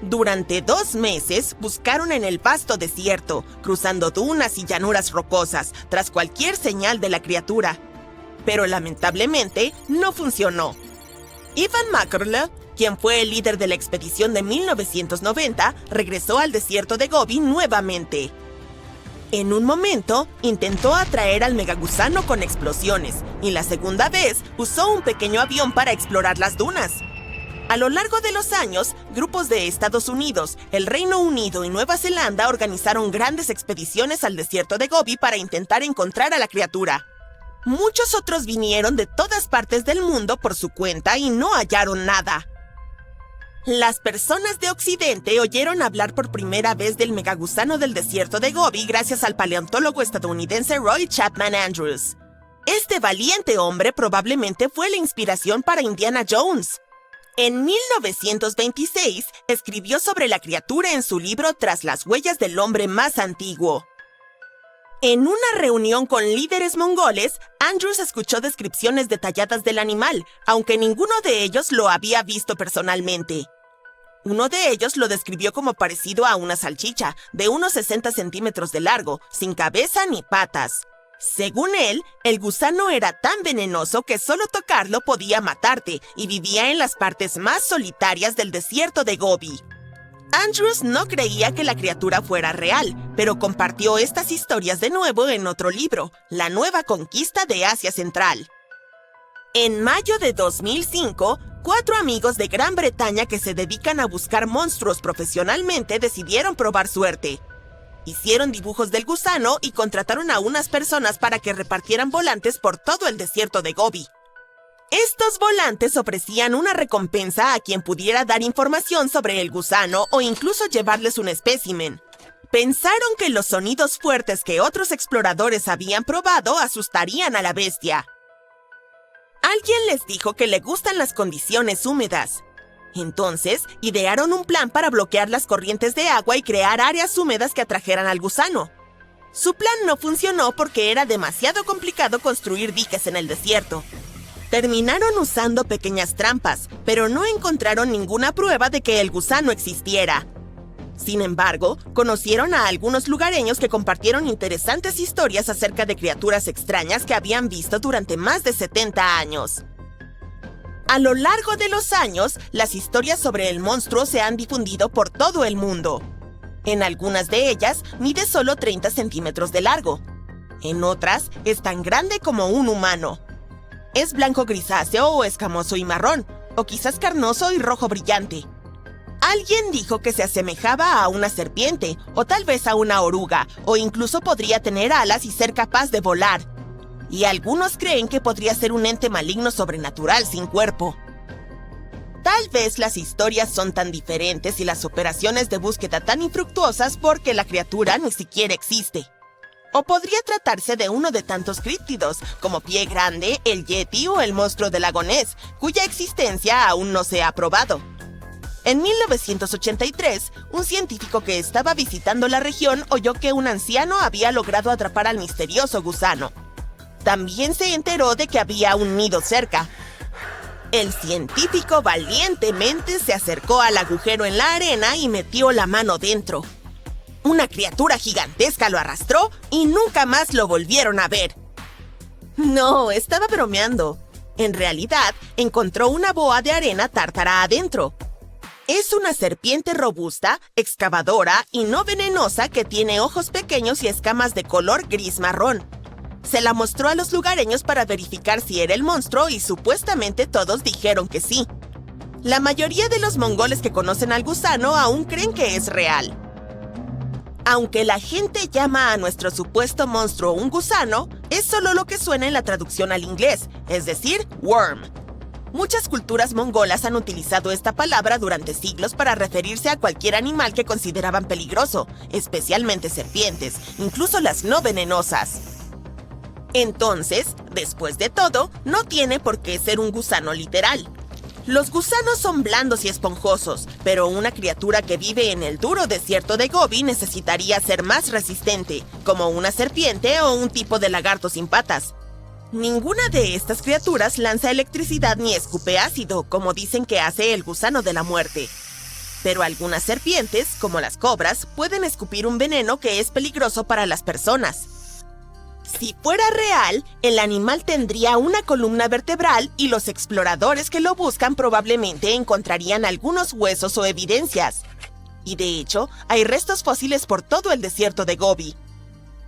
Durante 2 meses buscaron en el vasto desierto, cruzando dunas y llanuras rocosas, tras cualquier señal de la criatura. Pero lamentablemente no funcionó. Ivan McCulloch, quien fue el líder de la expedición de 1990, regresó al desierto de Gobi nuevamente. En un momento, intentó atraer al megagusano con explosiones, y la segunda vez usó un pequeño avión para explorar las dunas. A lo largo de los años, grupos de Estados Unidos, el Reino Unido y Nueva Zelanda organizaron grandes expediciones al desierto de Gobi para intentar encontrar a la criatura. Muchos otros vinieron de todas partes del mundo por su cuenta y no hallaron nada. Las personas de Occidente oyeron hablar por primera vez del megagusano del desierto de Gobi gracias al paleontólogo estadounidense Roy Chapman Andrews. Este valiente hombre probablemente fue la inspiración para Indiana Jones. En 1926, escribió sobre la criatura en su libro Tras las huellas del hombre más antiguo. En una reunión con líderes mongoles, Andrews escuchó descripciones detalladas del animal, aunque ninguno de ellos lo había visto personalmente. Uno de ellos lo describió como parecido a una salchicha, de unos 60 centímetros de largo, sin cabeza ni patas. Según él, el gusano era tan venenoso que solo tocarlo podía matarte y vivía en las partes más solitarias del desierto de Gobi. Andrews no creía que la criatura fuera real, pero compartió estas historias de nuevo en otro libro, La nueva conquista de Asia Central. En mayo de 2005, 4 amigos de Gran Bretaña que se dedican a buscar monstruos profesionalmente decidieron probar suerte. Hicieron dibujos del gusano y contrataron a unas personas para que repartieran volantes por todo el desierto de Gobi. Estos volantes ofrecían una recompensa a quien pudiera dar información sobre el gusano o incluso llevarles un espécimen. Pensaron que los sonidos fuertes que otros exploradores habían probado asustarían a la bestia. Alguien les dijo que le gustan las condiciones húmedas. Entonces, idearon un plan para bloquear las corrientes de agua y crear áreas húmedas que atrajeran al gusano. Su plan no funcionó porque era demasiado complicado construir diques en el desierto. Terminaron usando pequeñas trampas, pero no encontraron ninguna prueba de que el gusano existiera. Sin embargo, conocieron a algunos lugareños que compartieron interesantes historias acerca de criaturas extrañas que habían visto durante más de 70 años. A lo largo de los años, las historias sobre el monstruo se han difundido por todo el mundo. En algunas de ellas, mide solo 30 centímetros de largo. En otras, es tan grande como un humano. Es blanco grisáceo o escamoso y marrón, o quizás carnoso y rojo brillante. Alguien dijo que se asemejaba a una serpiente, o tal vez a una oruga, o incluso podría tener alas y ser capaz de volar. Y algunos creen que podría ser un ente maligno sobrenatural sin cuerpo. Tal vez las historias son tan diferentes y las operaciones de búsqueda tan infructuosas porque la criatura ni siquiera existe. O podría tratarse de uno de tantos críptidos, como Pie Grande, el Yeti o el monstruo del lago Ness, cuya existencia aún no se ha probado. En 1983, un científico que estaba visitando la región oyó que un anciano había logrado atrapar al misterioso gusano. También se enteró de que había un nido cerca. El científico valientemente se acercó al agujero en la arena y metió la mano dentro. Una criatura gigantesca lo arrastró y nunca más lo volvieron a ver. No, estaba bromeando. En realidad, encontró una boa de arena tártara adentro. Es una serpiente robusta, excavadora y no venenosa que tiene ojos pequeños y escamas de color gris-marrón. Se la mostró a los lugareños para verificar si era el monstruo y supuestamente todos dijeron que sí. La mayoría de los mongoles que conocen al gusano aún creen que es real. Aunque la gente llama a nuestro supuesto monstruo un gusano, es solo lo que suena en la traducción al inglés, es decir, worm. Muchas culturas mongolas han utilizado esta palabra durante siglos para referirse a cualquier animal que consideraban peligroso, especialmente serpientes, incluso las no venenosas. Entonces, después de todo, no tiene por qué ser un gusano literal. Los gusanos son blandos y esponjosos, pero una criatura que vive en el duro desierto de Gobi necesitaría ser más resistente, como una serpiente o un tipo de lagarto sin patas. Ninguna de estas criaturas lanza electricidad ni escupe ácido, como dicen que hace el gusano de la muerte. Pero algunas serpientes, como las cobras, pueden escupir un veneno que es peligroso para las personas. Si fuera real, el animal tendría una columna vertebral y los exploradores que lo buscan probablemente encontrarían algunos huesos o evidencias. Y de hecho, hay restos fósiles por todo el desierto de Gobi.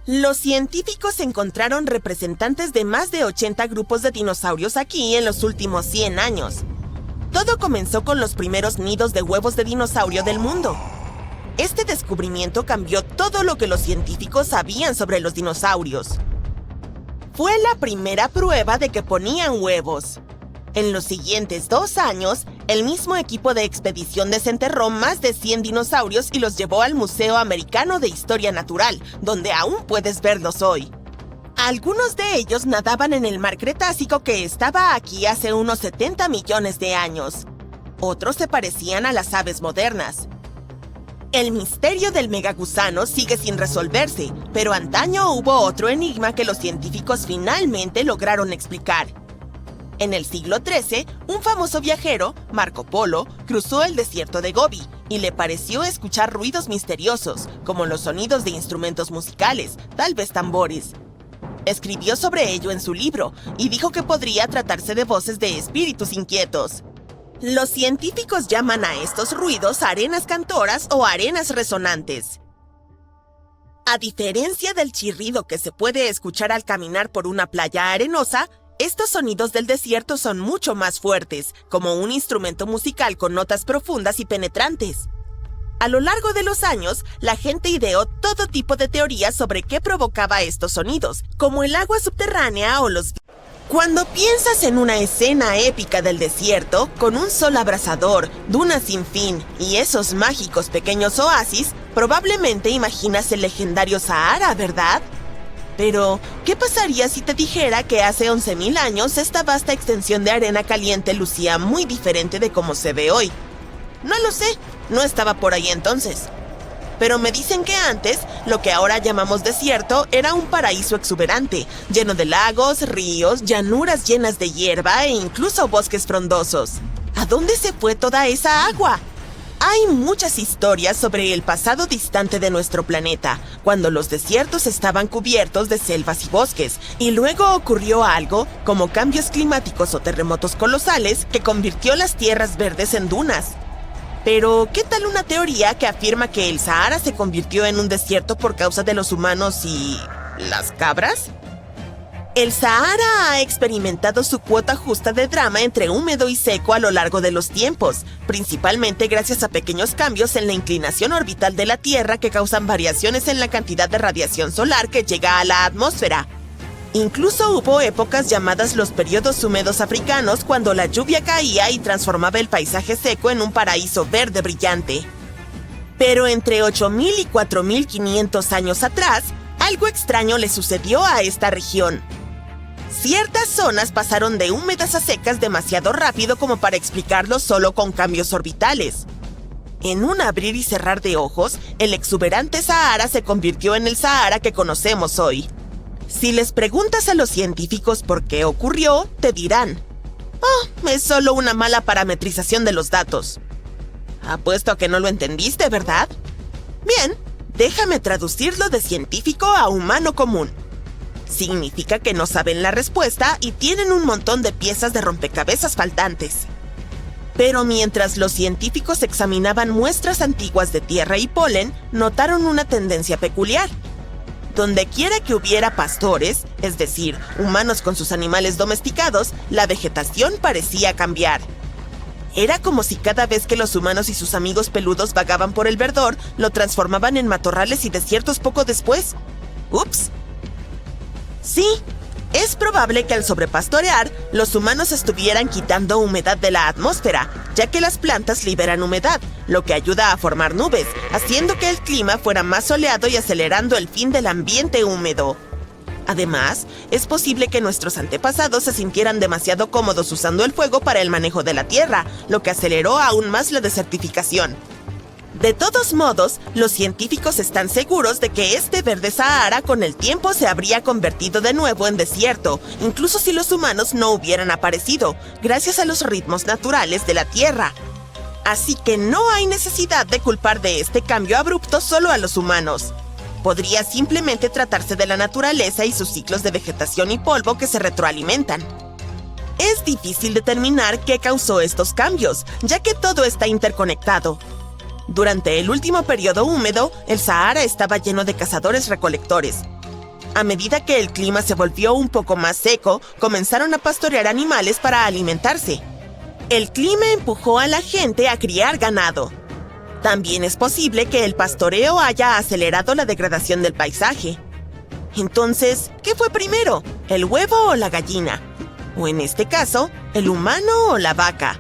Los científicos encontraron representantes de más de 80 grupos de dinosaurios aquí en los últimos 100 años. Todo comenzó con los primeros nidos de huevos de dinosaurio del mundo. Este descubrimiento cambió todo lo que los científicos sabían sobre los dinosaurios. Fue la primera prueba de que ponían huevos. En los siguientes 2 años, el mismo equipo de expedición desenterró más de 100 dinosaurios y los llevó al Museo Americano de Historia Natural, donde aún puedes verlos hoy. Algunos de ellos nadaban en el mar Cretácico que estaba aquí hace unos 70 millones de años. Otros se parecían a las aves modernas. El misterio del megagusano sigue sin resolverse, pero antaño hubo otro enigma que los científicos finalmente lograron explicar. En el siglo XIII, un famoso viajero, Marco Polo, cruzó el desierto de Gobi y le pareció escuchar ruidos misteriosos, como los sonidos de instrumentos musicales, tal vez tambores. Escribió sobre ello en su libro y dijo que podría tratarse de voces de espíritus inquietos. Los científicos llaman a estos ruidos arenas cantoras o arenas resonantes. A diferencia del chirrido que se puede escuchar al caminar por una playa arenosa, estos sonidos del desierto son mucho más fuertes, como un instrumento musical con notas profundas y penetrantes. A lo largo de los años, la gente ideó todo tipo de teorías sobre qué provocaba estos sonidos, como el agua subterránea o los... Cuando piensas en una escena épica del desierto, con un sol abrasador, dunas sin fin y esos mágicos pequeños oasis, probablemente imaginas el legendario Sahara, ¿verdad? Pero, ¿qué pasaría si te dijera que hace 11.000 años esta vasta extensión de arena caliente lucía muy diferente de cómo se ve hoy? No lo sé, no estaba por ahí entonces. Pero me dicen que antes, lo que ahora llamamos desierto era un paraíso exuberante, lleno de lagos, ríos, llanuras llenas de hierba e incluso bosques frondosos. ¿A dónde se fue toda esa agua? Hay muchas historias sobre el pasado distante de nuestro planeta, cuando los desiertos estaban cubiertos de selvas y bosques, y luego ocurrió algo, como cambios climáticos o terremotos colosales, que convirtió las tierras verdes en dunas. Pero, ¿qué tal una teoría que afirma que el Sahara se convirtió en un desierto por causa de los humanos y... ¿las cabras? El Sahara ha experimentado su cuota justa de drama entre húmedo y seco a lo largo de los tiempos, principalmente gracias a pequeños cambios en la inclinación orbital de la Tierra que causan variaciones en la cantidad de radiación solar que llega a la atmósfera. Incluso hubo épocas llamadas los periodos húmedos africanos cuando la lluvia caía y transformaba el paisaje seco en un paraíso verde brillante. Pero entre 8.000 y 4.500 años atrás, algo extraño le sucedió a esta región. Ciertas zonas pasaron de húmedas a secas demasiado rápido como para explicarlo solo con cambios orbitales. En un abrir y cerrar de ojos, el exuberante Sahara se convirtió en el Sahara que conocemos hoy. Si les preguntas a los científicos por qué ocurrió, te dirán: «Oh, es solo una mala parametrización de los datos». Apuesto a que no lo entendiste, ¿verdad? Bien, déjame traducirlo de científico a humano común. Significa que no saben la respuesta y tienen un montón de piezas de rompecabezas faltantes. Pero mientras los científicos examinaban muestras antiguas de tierra y polen, notaron una tendencia peculiar. Donde quiera que hubiera pastores, es decir, humanos con sus animales domesticados, la vegetación parecía cambiar. Era como si cada vez que los humanos y sus amigos peludos vagaban por el verdor, lo transformaban en matorrales y desiertos poco después. ¡Ups! Sí, es probable que al sobrepastorear, los humanos estuvieran quitando humedad de la atmósfera, ya que las plantas liberan humedad, lo que ayuda a formar nubes, haciendo que el clima fuera más soleado y acelerando el fin del ambiente húmedo. Además, es posible que nuestros antepasados se sintieran demasiado cómodos usando el fuego para el manejo de la tierra, lo que aceleró aún más la desertificación. De todos modos, los científicos están seguros de que este verde Sahara con el tiempo se habría convertido de nuevo en desierto, incluso si los humanos no hubieran aparecido, gracias a los ritmos naturales de la Tierra. Así que no hay necesidad de culpar de este cambio abrupto solo a los humanos. Podría simplemente tratarse de la naturaleza y sus ciclos de vegetación y polvo que se retroalimentan. Es difícil determinar qué causó estos cambios, ya que todo está interconectado. Durante el último periodo húmedo, el Sahara estaba lleno de cazadores-recolectores. A medida que el clima se volvió un poco más seco, comenzaron a pastorear animales para alimentarse. El clima empujó a la gente a criar ganado. También es posible que el pastoreo haya acelerado la degradación del paisaje. Entonces, ¿qué fue primero? ¿El huevo o la gallina? O en este caso, ¿el humano o la vaca?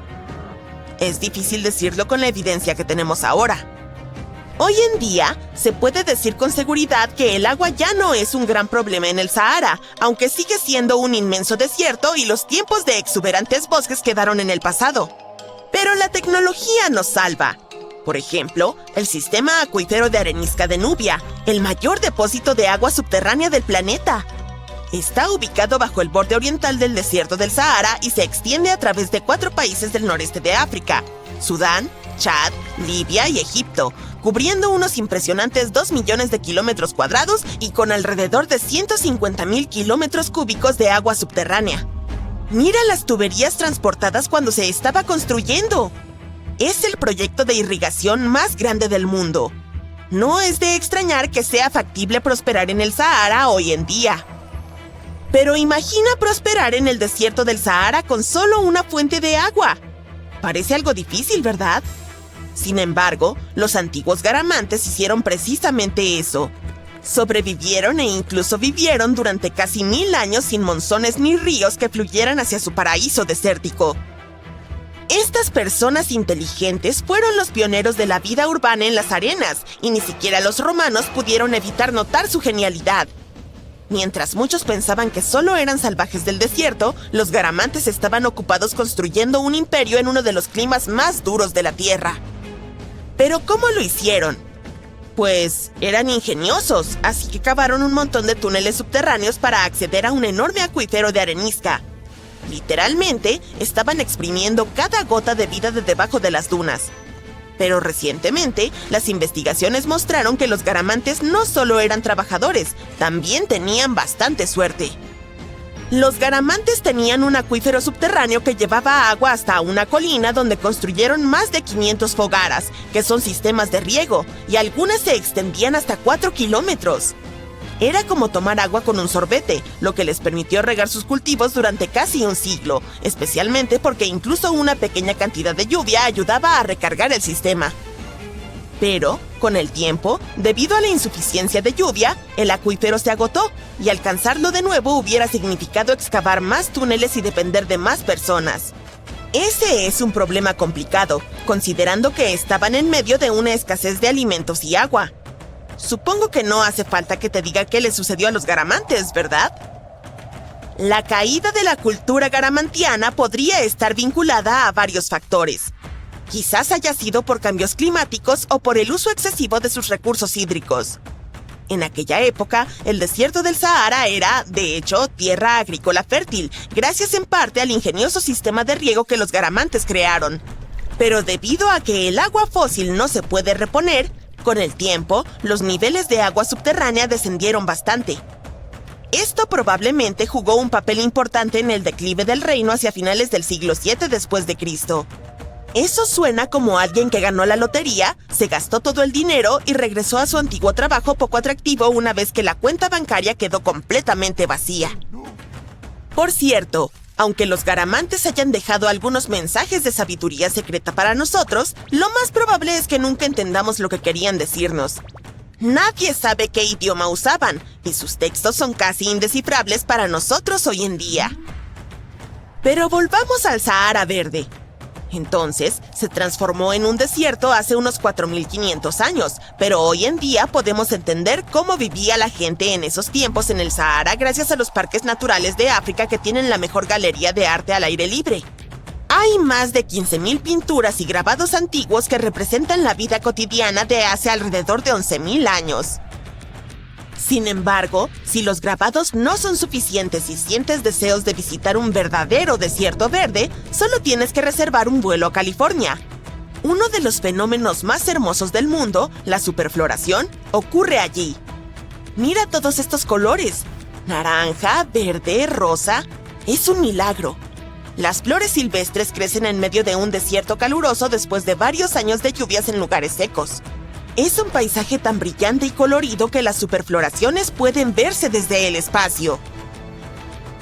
Es difícil decirlo con la evidencia que tenemos ahora. Hoy en día, se puede decir con seguridad que el agua ya no es un gran problema en el Sahara, aunque sigue siendo un inmenso desierto y los tiempos de exuberantes bosques quedaron en el pasado. Pero la tecnología nos salva. Por ejemplo, el sistema acuífero de arenisca de Nubia, el mayor depósito de agua subterránea del planeta. Está ubicado bajo el borde oriental del desierto del Sahara y se extiende a través de 4 países del noreste de África: Sudán, Chad, Libia y Egipto, cubriendo unos impresionantes 2 millones de kilómetros cuadrados y con alrededor de 150.000 kilómetros cúbicos de agua subterránea. Mira las tuberías transportadas cuando se estaba construyendo. Es el proyecto de irrigación más grande del mundo. No es de extrañar que sea factible prosperar en el Sahara hoy en día. Pero imagina prosperar en el desierto del Sahara con solo una fuente de agua. Parece algo difícil, ¿verdad? Sin embargo, los antiguos garamantes hicieron precisamente eso. Sobrevivieron e incluso vivieron durante casi 1000 años sin monzones ni ríos que fluyeran hacia su paraíso desértico. Estas personas inteligentes fueron los pioneros de la vida urbana en las arenas, y ni siquiera los romanos pudieron evitar notar su genialidad. Mientras muchos pensaban que solo eran salvajes del desierto, los garamantes estaban ocupados construyendo un imperio en uno de los climas más duros de la Tierra. ¿Pero cómo lo hicieron? Pues eran ingeniosos, así que cavaron un montón de túneles subterráneos para acceder a un enorme acuífero de arenisca. Literalmente, estaban exprimiendo cada gota de vida de debajo de las dunas. Pero recientemente, las investigaciones mostraron que los garamantes no solo eran trabajadores, también tenían bastante suerte. Los garamantes tenían un acuífero subterráneo que llevaba agua hasta una colina donde construyeron más de 500 fogaras, que son sistemas de riego, y algunas se extendían hasta 4 kilómetros. Era como tomar agua con un sorbete, lo que les permitió regar sus cultivos durante casi un siglo, especialmente porque incluso una pequeña cantidad de lluvia ayudaba a recargar el sistema. Pero, con el tiempo, debido a la insuficiencia de lluvia, el acuífero se agotó, y alcanzarlo de nuevo hubiera significado excavar más túneles y depender de más personas. Ese es un problema complicado, considerando que estaban en medio de una escasez de alimentos y agua. Supongo que no hace falta que te diga qué le sucedió a los garamantes, ¿verdad? La caída de la cultura garamantiana podría estar vinculada a varios factores. Quizás haya sido por cambios climáticos o por el uso excesivo de sus recursos hídricos. En aquella época, el desierto del Sahara era, de hecho, tierra agrícola fértil, gracias en parte al ingenioso sistema de riego que los garamantes crearon. Pero debido a que el agua fósil no se puede reponer, con el tiempo, los niveles de agua subterránea descendieron bastante. Esto probablemente jugó un papel importante en el declive del reino hacia finales del siglo VII después de Cristo. Eso suena como alguien que ganó la lotería, se gastó todo el dinero y regresó a su antiguo trabajo poco atractivo una vez que la cuenta bancaria quedó completamente vacía. Por cierto, aunque los garamantes hayan dejado algunos mensajes de sabiduría secreta para nosotros, lo más probable es que nunca entendamos lo que querían decirnos. Nadie sabe qué idioma usaban, y sus textos son casi indescifrables para nosotros hoy en día. Pero volvamos al Sahara Verde. Entonces, se transformó en un desierto hace unos 4500 años, pero hoy en día podemos entender cómo vivía la gente en esos tiempos en el Sahara gracias a los parques naturales de África que tienen la mejor galería de arte al aire libre. Hay más de 15,000 pinturas y grabados antiguos que representan la vida cotidiana de hace alrededor de 11,000 años. Sin embargo, si los grabados no son suficientes y sientes deseos de visitar un verdadero desierto verde, solo tienes que reservar un vuelo a California. Uno de los fenómenos más hermosos del mundo, la superfloración, ocurre allí. Mira todos estos colores: naranja, verde, rosa. Es un milagro. Las flores silvestres crecen en medio de un desierto caluroso después de varios años de lluvias en lugares secos. Es un paisaje tan brillante y colorido que las superfloraciones pueden verse desde el espacio.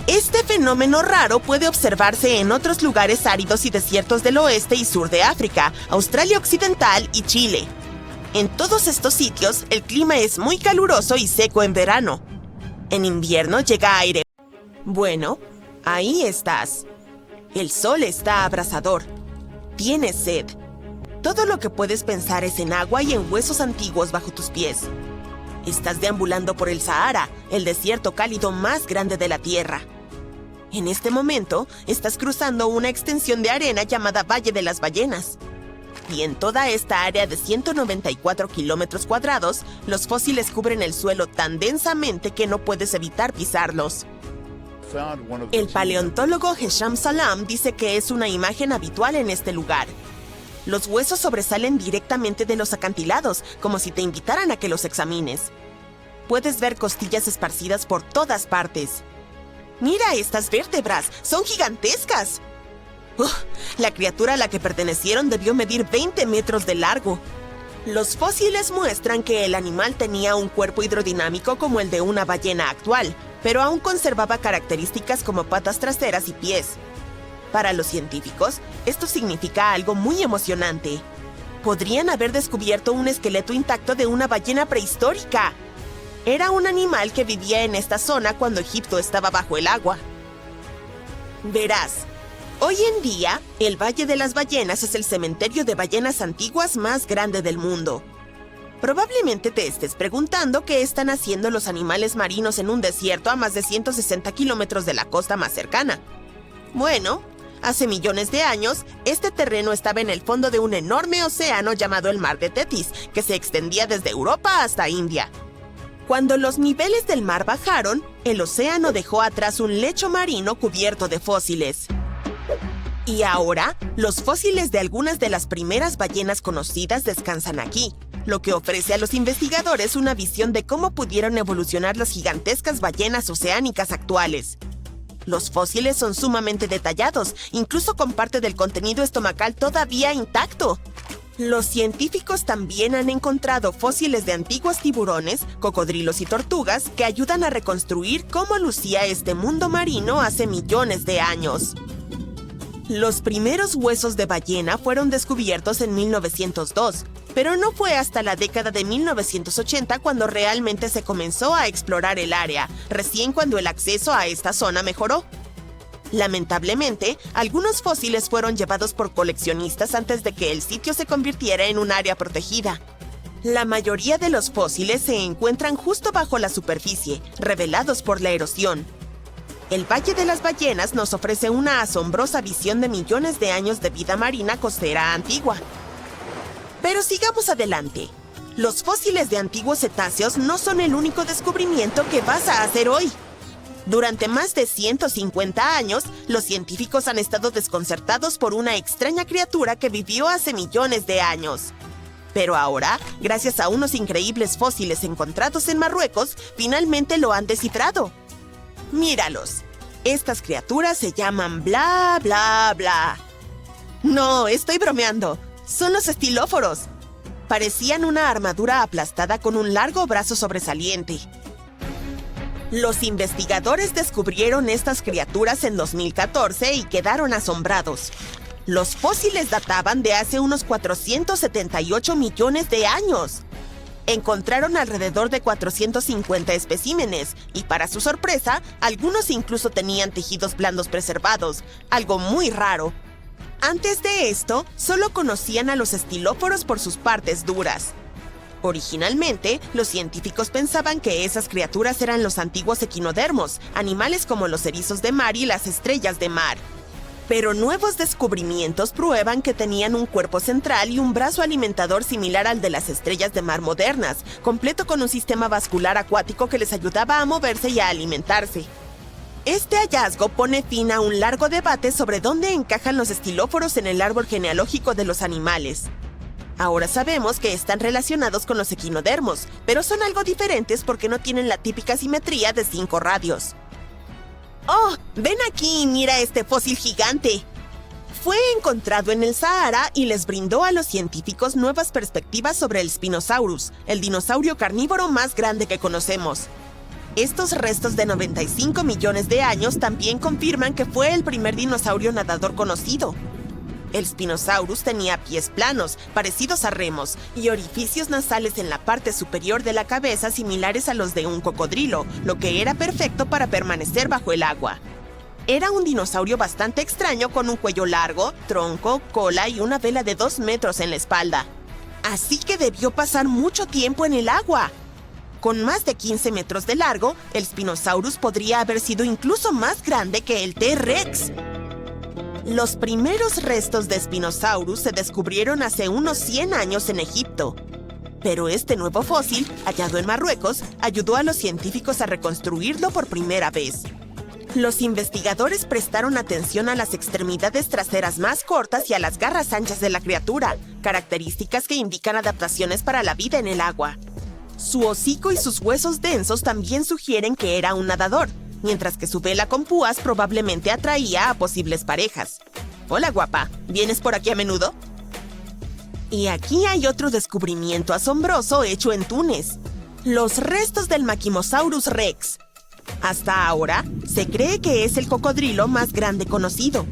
Este fenómeno raro puede observarse en otros lugares áridos y desiertos del oeste y sur de África, Australia Occidental y Chile. En todos estos sitios, el clima es muy caluroso y seco en verano. En invierno llega aire. Bueno, ahí estás. El sol está abrasador. Tienes sed. Todo lo que puedes pensar es en agua y en huesos antiguos bajo tus pies. Estás deambulando por el Sahara, el desierto cálido más grande de la Tierra. En este momento, estás cruzando una extensión de arena llamada Valle de las Ballenas. Y en toda esta área de 194 kilómetros cuadrados, los fósiles cubren el suelo tan densamente que no puedes evitar pisarlos. El paleontólogo Hesham Salam dice que es una imagen habitual en este lugar. Los huesos sobresalen directamente de los acantilados, como si te invitaran a que los examines. Puedes ver costillas esparcidas por todas partes. Mira estas vértebras, son gigantescas. La criatura a la que pertenecieron debió medir 20 metros de largo. Los fósiles muestran que el animal tenía un cuerpo hidrodinámico como el de una ballena actual, pero aún conservaba características como patas traseras y pies. Para los científicos, esto significa algo muy emocionante. Podrían haber descubierto un esqueleto intacto de una ballena prehistórica. Era un animal que vivía en esta zona cuando Egipto estaba bajo el agua. Verás, hoy en día, el Valle de las Ballenas es el cementerio de ballenas antiguas más grande del mundo. Probablemente te estés preguntando qué están haciendo los animales marinos en un desierto a más de 160 kilómetros de la costa más cercana. Bueno, hace millones de años, este terreno estaba en el fondo de un enorme océano llamado el Mar de Tetis, que se extendía desde Europa hasta India. Cuando los niveles del mar bajaron, el océano dejó atrás un lecho marino cubierto de fósiles. Y ahora, los fósiles de algunas de las primeras ballenas conocidas descansan aquí, lo que ofrece a los investigadores una visión de cómo pudieron evolucionar las gigantescas ballenas oceánicas actuales. Los fósiles son sumamente detallados, incluso con parte del contenido estomacal todavía intacto. Los científicos también han encontrado fósiles de antiguos tiburones, cocodrilos y tortugas que ayudan a reconstruir cómo lucía este mundo marino hace millones de años. Los primeros huesos de ballena fueron descubiertos en 1902, pero no fue hasta la década de 1980 cuando realmente se comenzó a explorar el área, recién cuando el acceso a esta zona mejoró. Lamentablemente, algunos fósiles fueron llevados por coleccionistas antes de que el sitio se convirtiera en un área protegida. La mayoría de los fósiles se encuentran justo bajo la superficie, revelados por la erosión. El Valle de las Ballenas nos ofrece una asombrosa visión de millones de años de vida marina costera antigua. Pero sigamos adelante. Los fósiles de antiguos cetáceos no son el único descubrimiento que vas a hacer hoy. Durante más de 150 años, los científicos han estado desconcertados por una extraña criatura que vivió hace millones de años. Pero ahora, gracias a unos increíbles fósiles encontrados en Marruecos, finalmente lo han descifrado. Míralos. Estas criaturas se llaman bla bla bla. No, estoy bromeando. Son los estilóforos. Parecían una armadura aplastada con un largo brazo sobresaliente. Los investigadores descubrieron estas criaturas en 2014 y quedaron asombrados. Los fósiles databan de hace unos 478 millones de años. Encontraron alrededor de 450 especímenes y, para su sorpresa, algunos incluso tenían tejidos blandos preservados, algo muy raro. Antes de esto, solo conocían a los estilóforos por sus partes duras. Originalmente, los científicos pensaban que esas criaturas eran los antiguos equinodermos, animales como los erizos de mar y las estrellas de mar. Pero nuevos descubrimientos prueban que tenían un cuerpo central y un brazo alimentador similar al de las estrellas de mar modernas, completo con un sistema vascular acuático que les ayudaba a moverse y a alimentarse. Este hallazgo pone fin a un largo debate sobre dónde encajan los estilóforos en el árbol genealógico de los animales. Ahora sabemos que están relacionados con los equinodermos, pero son algo diferentes porque no tienen la típica simetría de 5 radios. ¡Oh! ¡Ven aquí y mira este fósil gigante! Fue encontrado en el Sahara y les brindó a los científicos nuevas perspectivas sobre el Spinosaurus, el dinosaurio carnívoro más grande que conocemos. Estos restos de 95 millones de años también confirman que fue el primer dinosaurio nadador conocido. El Spinosaurus tenía pies planos, parecidos a remos, y orificios nasales en la parte superior de la cabeza similares a los de un cocodrilo, lo que era perfecto para permanecer bajo el agua. Era un dinosaurio bastante extraño con un cuello largo, tronco, cola y una vela de 2 metros en la espalda. Así que debió pasar mucho tiempo en el agua. Con más de 15 metros de largo, el Spinosaurus podría haber sido incluso más grande que el T-Rex. Los primeros restos de Spinosaurus se descubrieron hace unos 100 años en Egipto. Pero este nuevo fósil, hallado en Marruecos, ayudó a los científicos a reconstruirlo por primera vez. Los investigadores prestaron atención a las extremidades traseras más cortas y a las garras anchas de la criatura, características que indican adaptaciones para la vida en el agua. Su hocico y sus huesos densos también sugieren que era un nadador, mientras que su vela con púas probablemente atraía a posibles parejas. Hola, guapa, ¿vienes por aquí a menudo? Y aquí hay otro descubrimiento asombroso hecho en Túnez: los restos del Maquimosaurus rex. Hasta ahora, se cree que es el cocodrilo más grande conocido.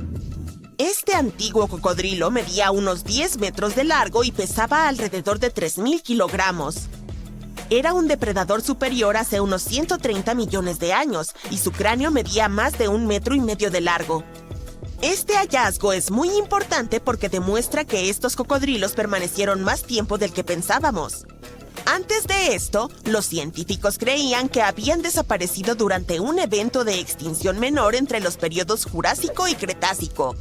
Este antiguo cocodrilo medía unos 10 metros de largo y pesaba alrededor de 3.000 kilogramos. Era un depredador superior hace unos 130 millones de años y su cráneo medía más de 1,5 metros de largo. Este hallazgo es muy importante porque demuestra que estos cocodrilos permanecieron más tiempo del que pensábamos. Antes de esto, los científicos creían que habían desaparecido durante un evento de extinción menor entre los periodos Jurásico y Cretácico.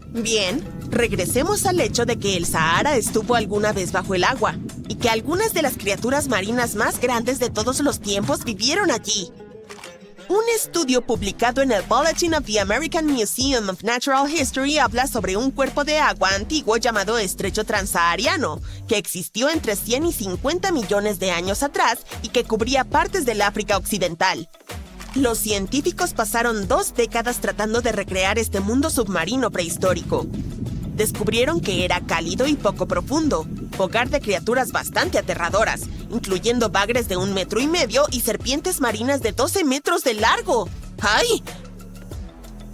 Bien, regresemos al hecho de que el Sahara estuvo alguna vez bajo el agua y que algunas de las criaturas marinas más grandes de todos los tiempos vivieron allí. Un estudio publicado en el Bulletin of the American Museum of Natural History habla sobre un cuerpo de agua antiguo llamado Estrecho Transsahariano, que existió entre 100 y 50 millones de años atrás y que cubría partes del África Occidental. Los científicos pasaron 2 décadas tratando de recrear este mundo submarino prehistórico. Descubrieron que era cálido y poco profundo, hogar de criaturas bastante aterradoras, incluyendo bagres de 1,5 metros y serpientes marinas de 12 metros de largo. ¡Ay!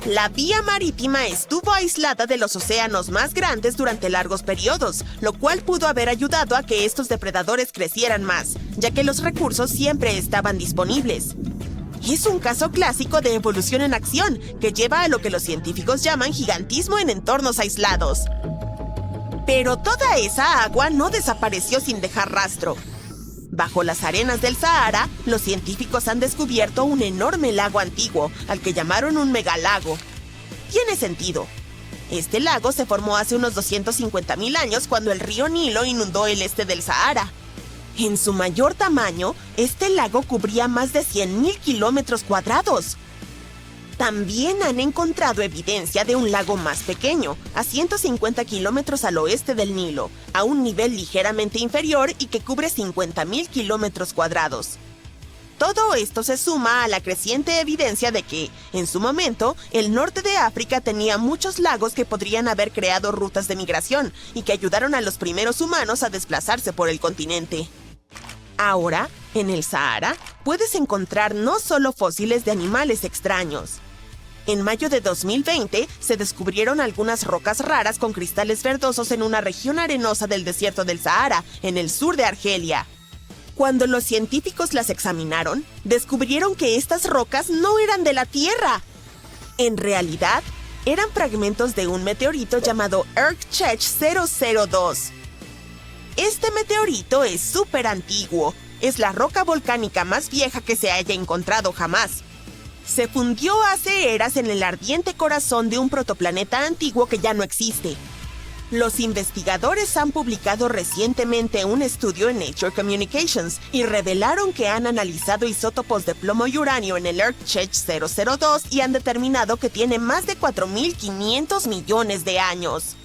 La vía marítima estuvo aislada de los océanos más grandes durante largos periodos, lo cual pudo haber ayudado a que estos depredadores crecieran más, ya que los recursos siempre estaban disponibles. Es un caso clásico de evolución en acción, que lleva a lo que los científicos llaman gigantismo en entornos aislados. Pero toda esa agua no desapareció sin dejar rastro. Bajo las arenas del Sahara, los científicos han descubierto un enorme lago antiguo, al que llamaron un megalago. Tiene sentido. Este lago se formó hace unos 250.000 años cuando el río Nilo inundó el este del Sahara. En su mayor tamaño, este lago cubría más de 100.000 kilómetros cuadrados. También han encontrado evidencia de un lago más pequeño, a 150 kilómetros al oeste del Nilo, a un nivel ligeramente inferior y que cubre 50.000 kilómetros cuadrados. Todo esto se suma a la creciente evidencia de que, en su momento, el norte de África tenía muchos lagos que podrían haber creado rutas de migración y que ayudaron a los primeros humanos a desplazarse por el continente. Ahora, en el Sahara, puedes encontrar no solo fósiles de animales extraños. En mayo de 2020, se descubrieron algunas rocas raras con cristales verdosos en una región arenosa del desierto del Sahara, en el sur de Argelia. Cuando los científicos las examinaron, descubrieron que estas rocas no eran de la Tierra. En realidad, eran fragmentos de un meteorito llamado Erkchech 002. Este meteorito es súper antiguo. Es la roca volcánica más vieja que se haya encontrado jamás. Se fundió hace eras en el ardiente corazón de un protoplaneta antiguo que ya no existe. Los investigadores han publicado recientemente un estudio en Nature Communications y revelaron que han analizado isótopos de plomo y uranio en el Erkchech 002 y han determinado que tiene más de 4.500 millones de años.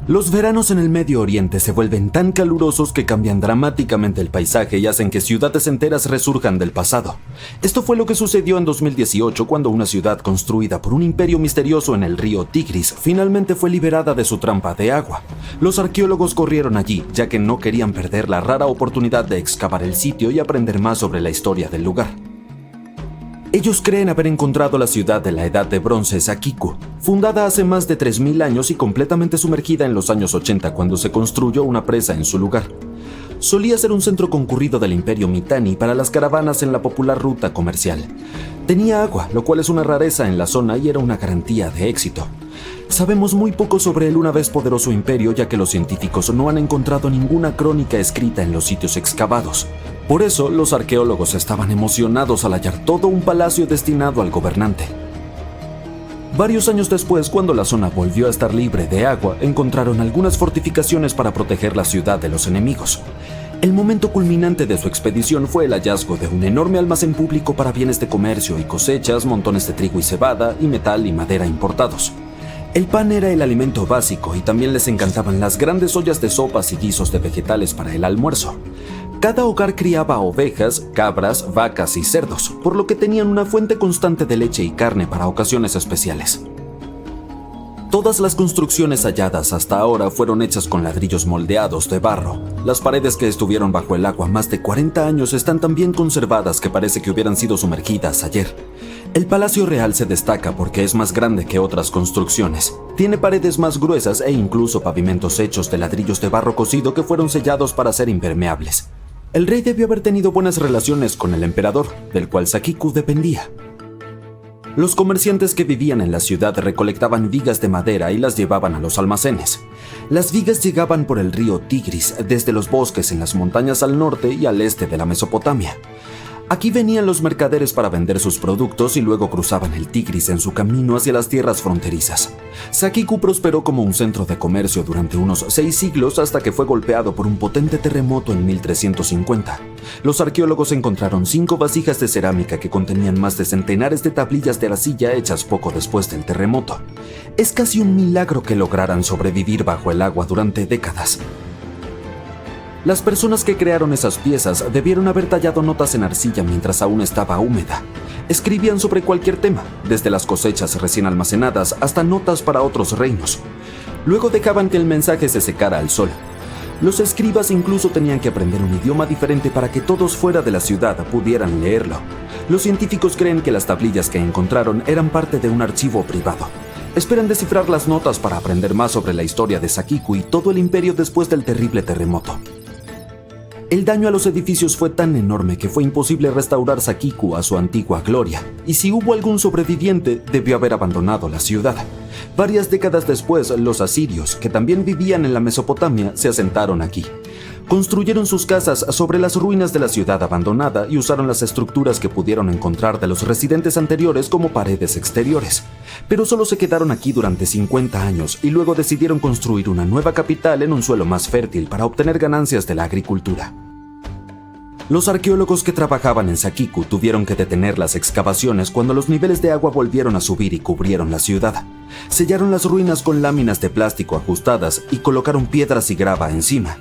Los veranos en el Medio Oriente se vuelven tan calurosos que cambian dramáticamente el paisaje y hacen que ciudades enteras resurjan del pasado. Esto fue lo que sucedió en 2018 cuando una ciudad construida por un imperio misterioso en el río Tigris finalmente fue liberada de su trampa de agua. Los arqueólogos corrieron allí, ya que no querían perder la rara oportunidad de excavar el sitio y aprender más sobre la historia del lugar. Ellos creen haber encontrado la ciudad de la Edad de Bronce Sakiku, fundada hace más de 3.000 años y completamente sumergida en los años 80 cuando se construyó una presa en su lugar. Solía ser un centro concurrido del Imperio Mitanni para las caravanas en la popular ruta comercial. Tenía agua, lo cual es una rareza en la zona y era una garantía de éxito. Sabemos muy poco sobre el una vez poderoso imperio, ya que los científicos no han encontrado ninguna crónica escrita en los sitios excavados. Por eso, los arqueólogos estaban emocionados al hallar todo un palacio destinado al gobernante. Varios años después, cuando la zona volvió a estar libre de agua, encontraron algunas fortificaciones para proteger la ciudad de los enemigos. El momento culminante de su expedición fue el hallazgo de un enorme almacén público para bienes de comercio y cosechas, montones de trigo y cebada, y metal y madera importados. El pan era el alimento básico y también les encantaban las grandes ollas de sopas y guisos de vegetales para el almuerzo. Cada hogar criaba ovejas, cabras, vacas y cerdos, por lo que tenían una fuente constante de leche y carne para ocasiones especiales. Todas las construcciones halladas hasta ahora fueron hechas con ladrillos moldeados de barro. Las paredes que estuvieron bajo el agua más de 40 años están tan bien conservadas que parece que hubieran sido sumergidas ayer. El Palacio Real se destaca porque es más grande que otras construcciones. Tiene paredes más gruesas e incluso pavimentos hechos de ladrillos de barro cocido que fueron sellados para ser impermeables. El rey debió haber tenido buenas relaciones con el emperador, del cual Sakiku dependía. Los comerciantes que vivían en la ciudad recolectaban vigas de madera y las llevaban a los almacenes. Las vigas llegaban por el río Tigris desde los bosques en las montañas al norte y al este de la Mesopotamia. Aquí venían los mercaderes para vender sus productos y luego cruzaban el Tigris en su camino hacia las tierras fronterizas. Sakiku prosperó como un centro de comercio durante unos 6 siglos hasta que fue golpeado por un potente terremoto en 1350. Los arqueólogos encontraron 5 vasijas de cerámica que contenían más de centenares de tablillas de arcilla hechas poco después del terremoto. Es casi un milagro que lograran sobrevivir bajo el agua durante décadas. Las personas que crearon esas piezas debieron haber tallado notas en arcilla mientras aún estaba húmeda. Escribían sobre cualquier tema, desde las cosechas recién almacenadas hasta notas para otros reinos. Luego dejaban que el mensaje se secara al sol. Los escribas incluso tenían que aprender un idioma diferente para que todos fuera de la ciudad pudieran leerlo. Los científicos creen que las tablillas que encontraron eran parte de un archivo privado. Esperan descifrar las notas para aprender más sobre la historia de Sakiku y todo el imperio después del terrible terremoto. El daño a los edificios fue tan enorme que fue imposible restaurar Sakiku a su antigua gloria, y si hubo algún sobreviviente, debió haber abandonado la ciudad. Varias décadas después, los asirios, que también vivían en la Mesopotamia, se asentaron aquí. Construyeron sus casas sobre las ruinas de la ciudad abandonada y usaron las estructuras que pudieron encontrar de los residentes anteriores como paredes exteriores. Pero solo se quedaron aquí durante 50 años y luego decidieron construir una nueva capital en un suelo más fértil para obtener ganancias de la agricultura. Los arqueólogos que trabajaban en Sakiku tuvieron que detener las excavaciones cuando los niveles de agua volvieron a subir y cubrieron la ciudad. Sellaron las ruinas con láminas de plástico ajustadas y colocaron piedras y grava encima.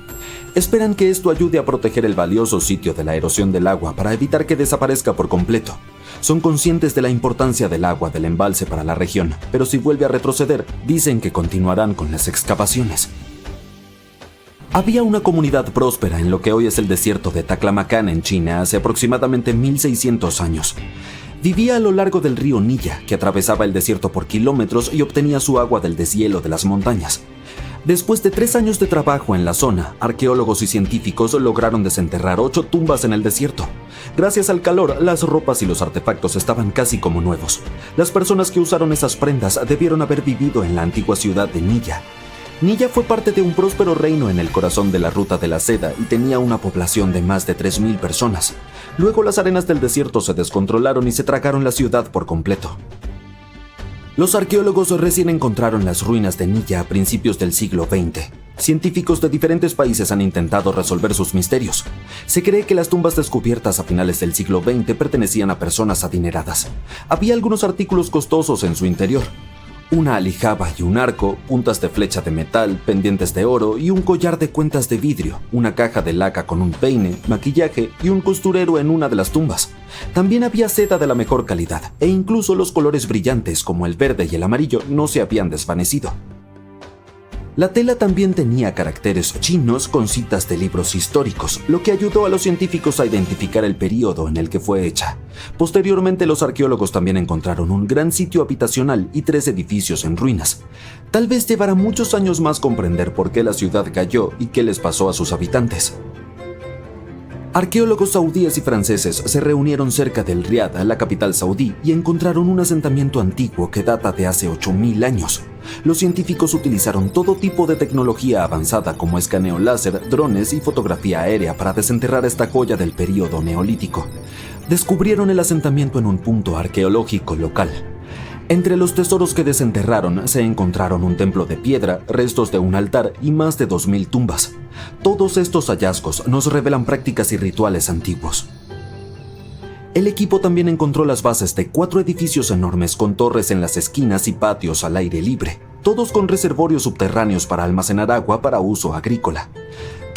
Esperan que esto ayude a proteger el valioso sitio de la erosión del agua para evitar que desaparezca por completo. Son conscientes de la importancia del agua del embalse para la región, pero si vuelve a retroceder, dicen que continuarán con las excavaciones. Había una comunidad próspera en lo que hoy es el desierto de Taklamakan en China hace aproximadamente 1600 años. Vivía a lo largo del río Nilla, que atravesaba el desierto por kilómetros y obtenía su agua del deshielo de las montañas. Después de 3 años de trabajo en la zona, arqueólogos y científicos lograron desenterrar 8 tumbas en el desierto. Gracias al calor, las ropas y los artefactos estaban casi como nuevos. Las personas que usaron esas prendas debieron haber vivido en la antigua ciudad de Nilla. Nilla fue parte de un próspero reino en el corazón de la Ruta de la Seda y tenía una población de más de 3000 personas. Luego las arenas del desierto se descontrolaron y se tragaron la ciudad por completo. Los arqueólogos recién encontraron las ruinas de Nilla a principios del siglo XX. Científicos de diferentes países han intentado resolver sus misterios. Se cree que las tumbas descubiertas a finales del siglo XX pertenecían a personas adineradas. Había algunos artículos costosos en su interior. Una aljaba y un arco, puntas de flecha de metal, pendientes de oro y un collar de cuentas de vidrio, una caja de laca con un peine, maquillaje y un costurero en una de las tumbas. También había seda de la mejor calidad, e incluso los colores brillantes como el verde y el amarillo no se habían desvanecido. La tela también tenía caracteres chinos con citas de libros históricos, lo que ayudó a los científicos a identificar el período en el que fue hecha. Posteriormente, los arqueólogos también encontraron un gran sitio habitacional y 3 edificios en ruinas. Tal vez llevará muchos años más comprender por qué la ciudad cayó y qué les pasó a sus habitantes. Arqueólogos saudíes y franceses se reunieron cerca del Riad, la capital saudí, y encontraron un asentamiento antiguo que data de hace 8000 años. Los científicos utilizaron todo tipo de tecnología avanzada como escaneo láser, drones y fotografía aérea para desenterrar esta joya del período neolítico. Descubrieron el asentamiento en un punto arqueológico local. Entre los tesoros que desenterraron se encontraron un templo de piedra, restos de un altar y más de 2000 tumbas. Todos estos hallazgos nos revelan prácticas y rituales antiguos. El equipo también encontró las bases de 4 edificios enormes con torres en las esquinas y patios al aire libre, todos con reservorios subterráneos para almacenar agua para uso agrícola.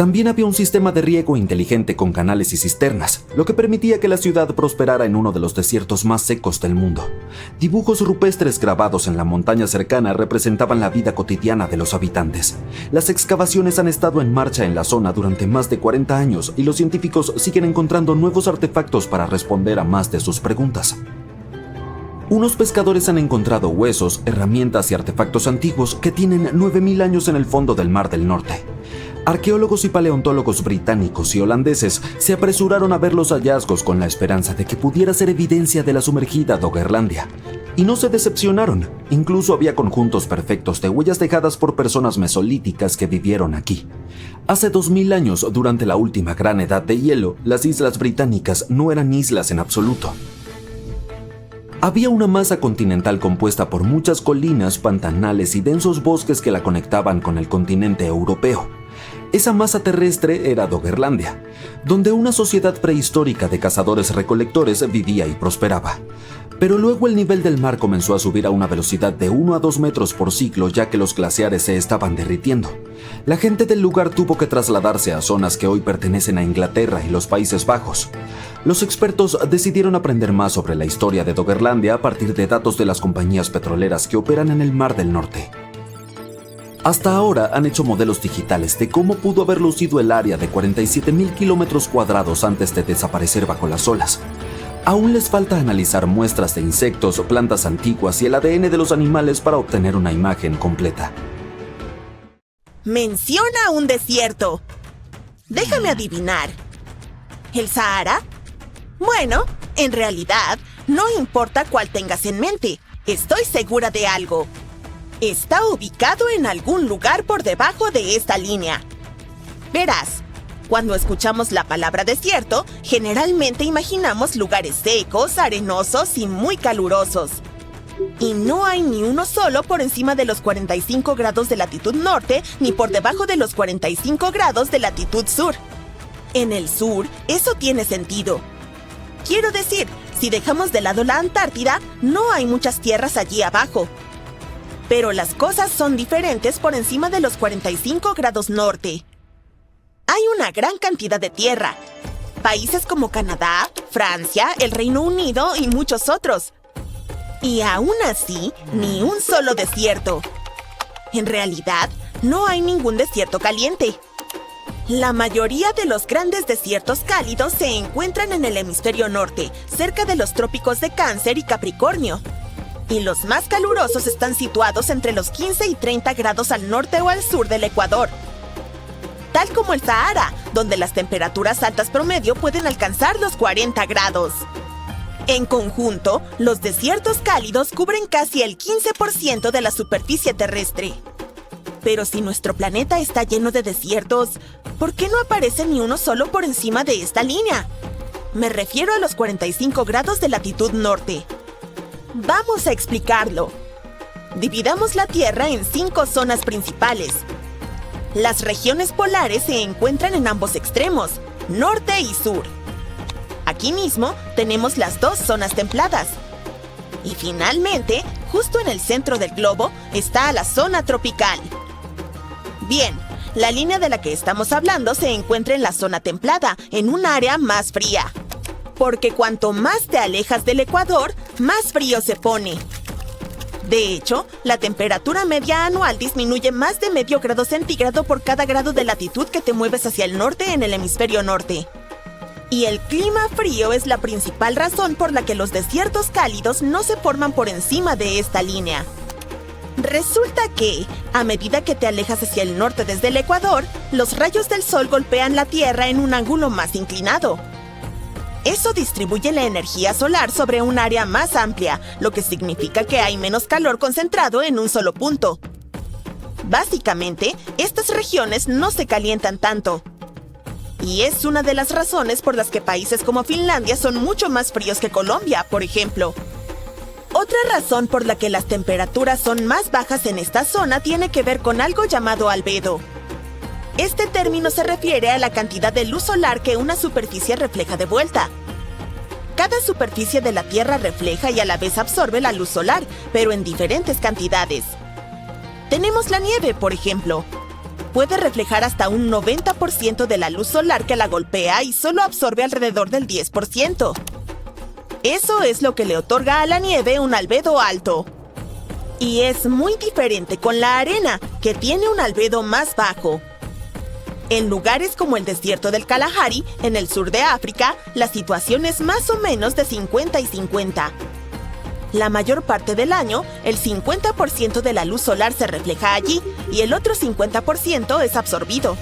También había un sistema de riego inteligente con canales y cisternas, lo que permitía que la ciudad prosperara en uno de los desiertos más secos del mundo. Dibujos rupestres grabados en la montaña cercana representaban la vida cotidiana de los habitantes. Las excavaciones han estado en marcha en la zona durante más de 40 años y los científicos siguen encontrando nuevos artefactos para responder a más de sus preguntas. Unos pescadores han encontrado huesos, herramientas y artefactos antiguos que tienen 9.000 años en el fondo del Mar del Norte. Arqueólogos y paleontólogos británicos y holandeses se apresuraron a ver los hallazgos con la esperanza de que pudiera ser evidencia de la sumergida Doggerlandia. Y no se decepcionaron, incluso había conjuntos perfectos de huellas dejadas por personas mesolíticas que vivieron aquí. Hace 2000 años, durante la última gran edad de hielo, las islas británicas no eran islas en absoluto. Había una masa continental compuesta por muchas colinas, pantanales y densos bosques que la conectaban con el continente europeo. Esa masa terrestre era Doggerlandia, donde una sociedad prehistórica de cazadores-recolectores vivía y prosperaba. Pero luego el nivel del mar comenzó a subir a una velocidad de 1 a 2 metros por siglo, ya que los glaciares se estaban derritiendo. La gente del lugar tuvo que trasladarse a zonas que hoy pertenecen a Inglaterra y los Países Bajos. Los expertos decidieron aprender más sobre la historia de Doggerlandia a partir de datos de las compañías petroleras que operan en el Mar del Norte. Hasta ahora han hecho modelos digitales de cómo pudo haber lucido el área de 47.000 kilómetros cuadrados antes de desaparecer bajo las olas. Aún les falta analizar muestras de insectos, plantas antiguas y el ADN de los animales para obtener una imagen completa. Menciona un desierto. Déjame adivinar. ¿El Sahara? Bueno, en realidad, no importa cuál tengas en mente. Estoy segura de algo. Está ubicado en algún lugar por debajo de esta línea. Verás, cuando escuchamos la palabra desierto, generalmente imaginamos lugares secos, arenosos y muy calurosos. Y no hay ni uno solo por encima de los 45 grados de latitud norte ni por debajo de los 45 grados de latitud sur. En el sur, eso tiene sentido. Quiero decir, si dejamos de lado la Antártida, no hay muchas tierras allí abajo. Pero las cosas son diferentes por encima de los 45 grados norte. Hay una gran cantidad de tierra. Países como Canadá, Francia, el Reino Unido y muchos otros. Y aún así, ni un solo desierto. En realidad, no hay ningún desierto caliente. La mayoría de los grandes desiertos cálidos se encuentran en el hemisferio norte, cerca de los trópicos de Cáncer y Capricornio. Y los más calurosos están situados entre los 15 y 30 grados al norte o al sur del Ecuador. Tal como el Sahara, donde las temperaturas altas promedio pueden alcanzar los 40 grados. En conjunto, los desiertos cálidos cubren casi el 15% de la superficie terrestre. Pero si nuestro planeta está lleno de desiertos, ¿por qué no aparece ni uno solo por encima de esta línea? Me refiero a los 45 grados de latitud norte. Vamos a explicarlo. Dividamos la Tierra en 5 zonas principales. Las regiones polares se encuentran en ambos extremos, norte y sur. Aquí mismo tenemos las 2 zonas templadas. Y finalmente, justo en el centro del globo, está la zona tropical. Bien, la línea de la que estamos hablando se encuentra en la zona templada, en un área más fría. Porque cuanto más te alejas del Ecuador, más frío se pone. De hecho, la temperatura media anual disminuye más de medio grado centígrado por cada grado de latitud que te mueves hacia el norte en el hemisferio norte. Y el clima frío es la principal razón por la que los desiertos cálidos no se forman por encima de esta línea. Resulta que, a medida que te alejas hacia el norte desde el Ecuador, los rayos del sol golpean la Tierra en un ángulo más inclinado. Eso distribuye la energía solar sobre un área más amplia, lo que significa que hay menos calor concentrado en un solo punto. Básicamente, estas regiones no se calientan tanto. Y es una de las razones por las que países como Finlandia son mucho más fríos que Colombia, por ejemplo. Otra razón por la que las temperaturas son más bajas en esta zona tiene que ver con algo llamado albedo. Este término se refiere a la cantidad de luz solar que una superficie refleja de vuelta. Cada superficie de la Tierra refleja y a la vez absorbe la luz solar, pero en diferentes cantidades. Tenemos la nieve, por ejemplo. puede reflejar hasta un 90% de la luz solar que la golpea y solo absorbe alrededor del 10%. Eso es lo que le otorga a la nieve un albedo alto. Y es muy diferente con la arena, que tiene un albedo más bajo. En lugares como el desierto del Kalahari, en el sur de África, la situación es más o menos de 50 y 50. La mayor parte del año, el 50% de la luz solar se refleja allí y el otro 50% es absorbido.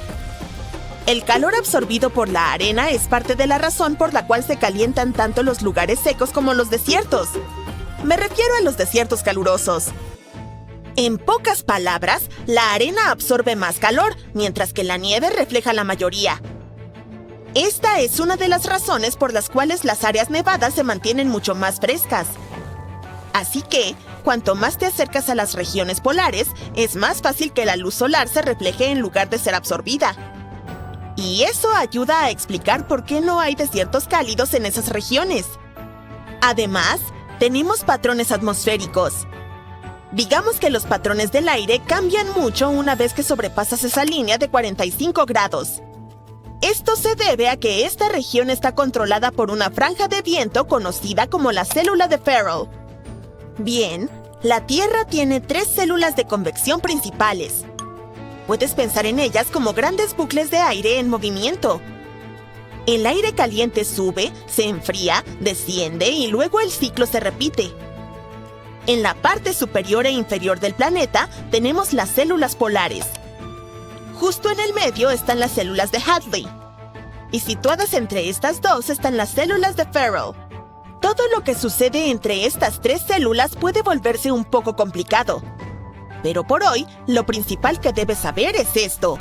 El calor absorbido por la arena es parte de la razón por la cual se calientan tanto los lugares secos como los desiertos. Me refiero a los desiertos calurosos. En pocas palabras, la arena absorbe más calor, mientras que la nieve refleja la mayoría. Esta es una de las razones por las cuales las áreas nevadas se mantienen mucho más frescas. Así que, cuanto más te acercas a las regiones polares, es más fácil que la luz solar se refleje en lugar de ser absorbida. Y eso ayuda a explicar por qué no hay desiertos cálidos en esas regiones. Además, tenemos patrones atmosféricos. Digamos que los patrones del aire cambian mucho una vez que sobrepasas esa línea de 45 grados. Esto se debe a que esta región está controlada por una franja de viento conocida como la célula de Ferrel. Bien, la Tierra tiene 3 células de convección principales. Puedes pensar en ellas como grandes bucles de aire en movimiento. El aire caliente sube, se enfría, desciende y luego el ciclo se repite. En la parte superior e inferior del planeta tenemos las células polares. Justo en el medio están las células de Hadley. Y situadas entre estas dos están las células de Ferrel. Todo lo que sucede entre estas 3 células puede volverse un poco complicado. Pero por hoy, lo principal que debes saber es esto.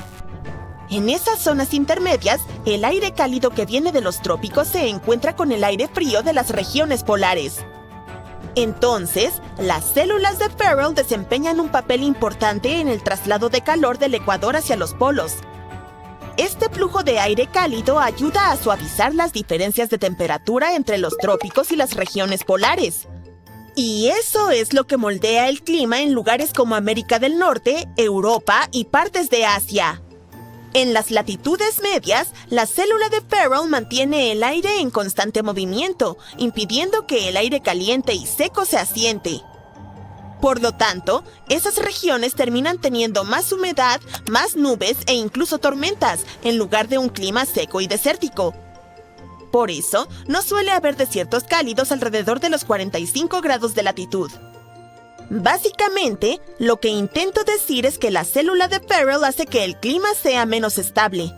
En esas zonas intermedias, el aire cálido que viene de los trópicos se encuentra con el aire frío de las regiones polares. Entonces, las células de Ferrel desempeñan un papel importante en el traslado de calor del ecuador hacia los polos. Este flujo de aire cálido ayuda a suavizar las diferencias de temperatura entre los trópicos y las regiones polares. Y eso es lo que moldea el clima en lugares como América del Norte, Europa y partes de Asia. En las latitudes medias, la célula de Ferrel mantiene el aire en constante movimiento, impidiendo que el aire caliente y seco se asiente. Por lo tanto, esas regiones terminan teniendo más humedad, más nubes e incluso tormentas, en lugar de un clima seco y desértico. Por eso, no suele haber desiertos cálidos alrededor de los 45 grados de latitud. Básicamente, lo que intento decir es que la célula de Ferrel hace que el clima sea menos estable.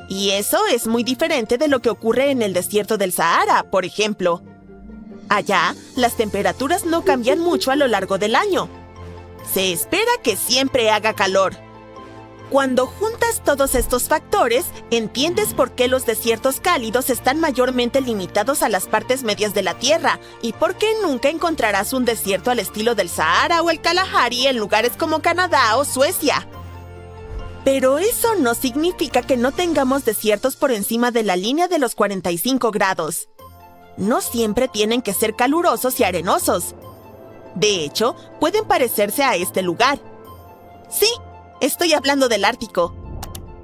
Y eso es muy diferente de lo que ocurre en el desierto del Sahara, por ejemplo. Allá, las temperaturas no cambian mucho a lo largo del año. Se espera que siempre haga calor. Cuando juntas todos estos factores, entiendes por qué los desiertos cálidos están mayormente limitados a las partes medias de la Tierra y por qué nunca encontrarás un desierto al estilo del Sahara o el Kalahari en lugares como Canadá o Suecia. Pero eso no significa que no tengamos desiertos por encima de la línea de los 45 grados. No siempre tienen que ser calurosos y arenosos. De hecho, pueden parecerse a este lugar. Sí, estoy hablando del Ártico.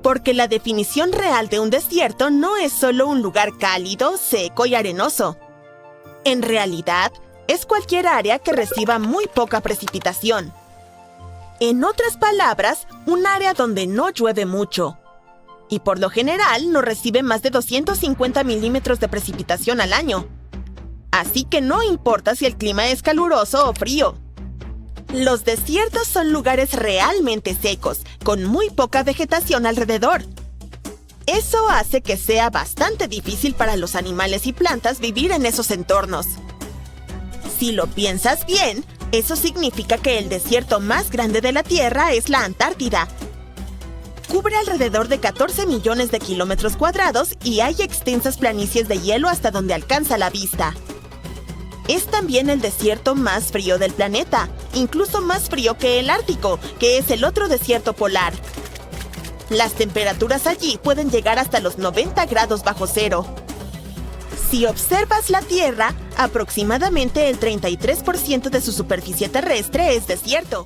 Porque la definición real de un desierto no es solo un lugar cálido, seco y arenoso. En realidad, es cualquier área que reciba muy poca precipitación. En otras palabras, un área donde no llueve mucho. Y por lo general no recibe más de 250 milímetros de precipitación al año. Así que no importa si el clima es caluroso o frío. Los desiertos son lugares realmente secos, con muy poca vegetación alrededor. Eso hace que sea bastante difícil para los animales y plantas vivir en esos entornos. Si lo piensas bien, eso significa que el desierto más grande de la Tierra es la Antártida. Cubre alrededor de 14 millones de kilómetros cuadrados y hay extensas planicies de hielo hasta donde alcanza la vista. Es también el desierto más frío del planeta, incluso más frío que el Ártico, que es el otro desierto polar. Las temperaturas allí pueden llegar hasta los 90 grados bajo cero. Si observas la Tierra, aproximadamente el 33% de su superficie terrestre es desierto.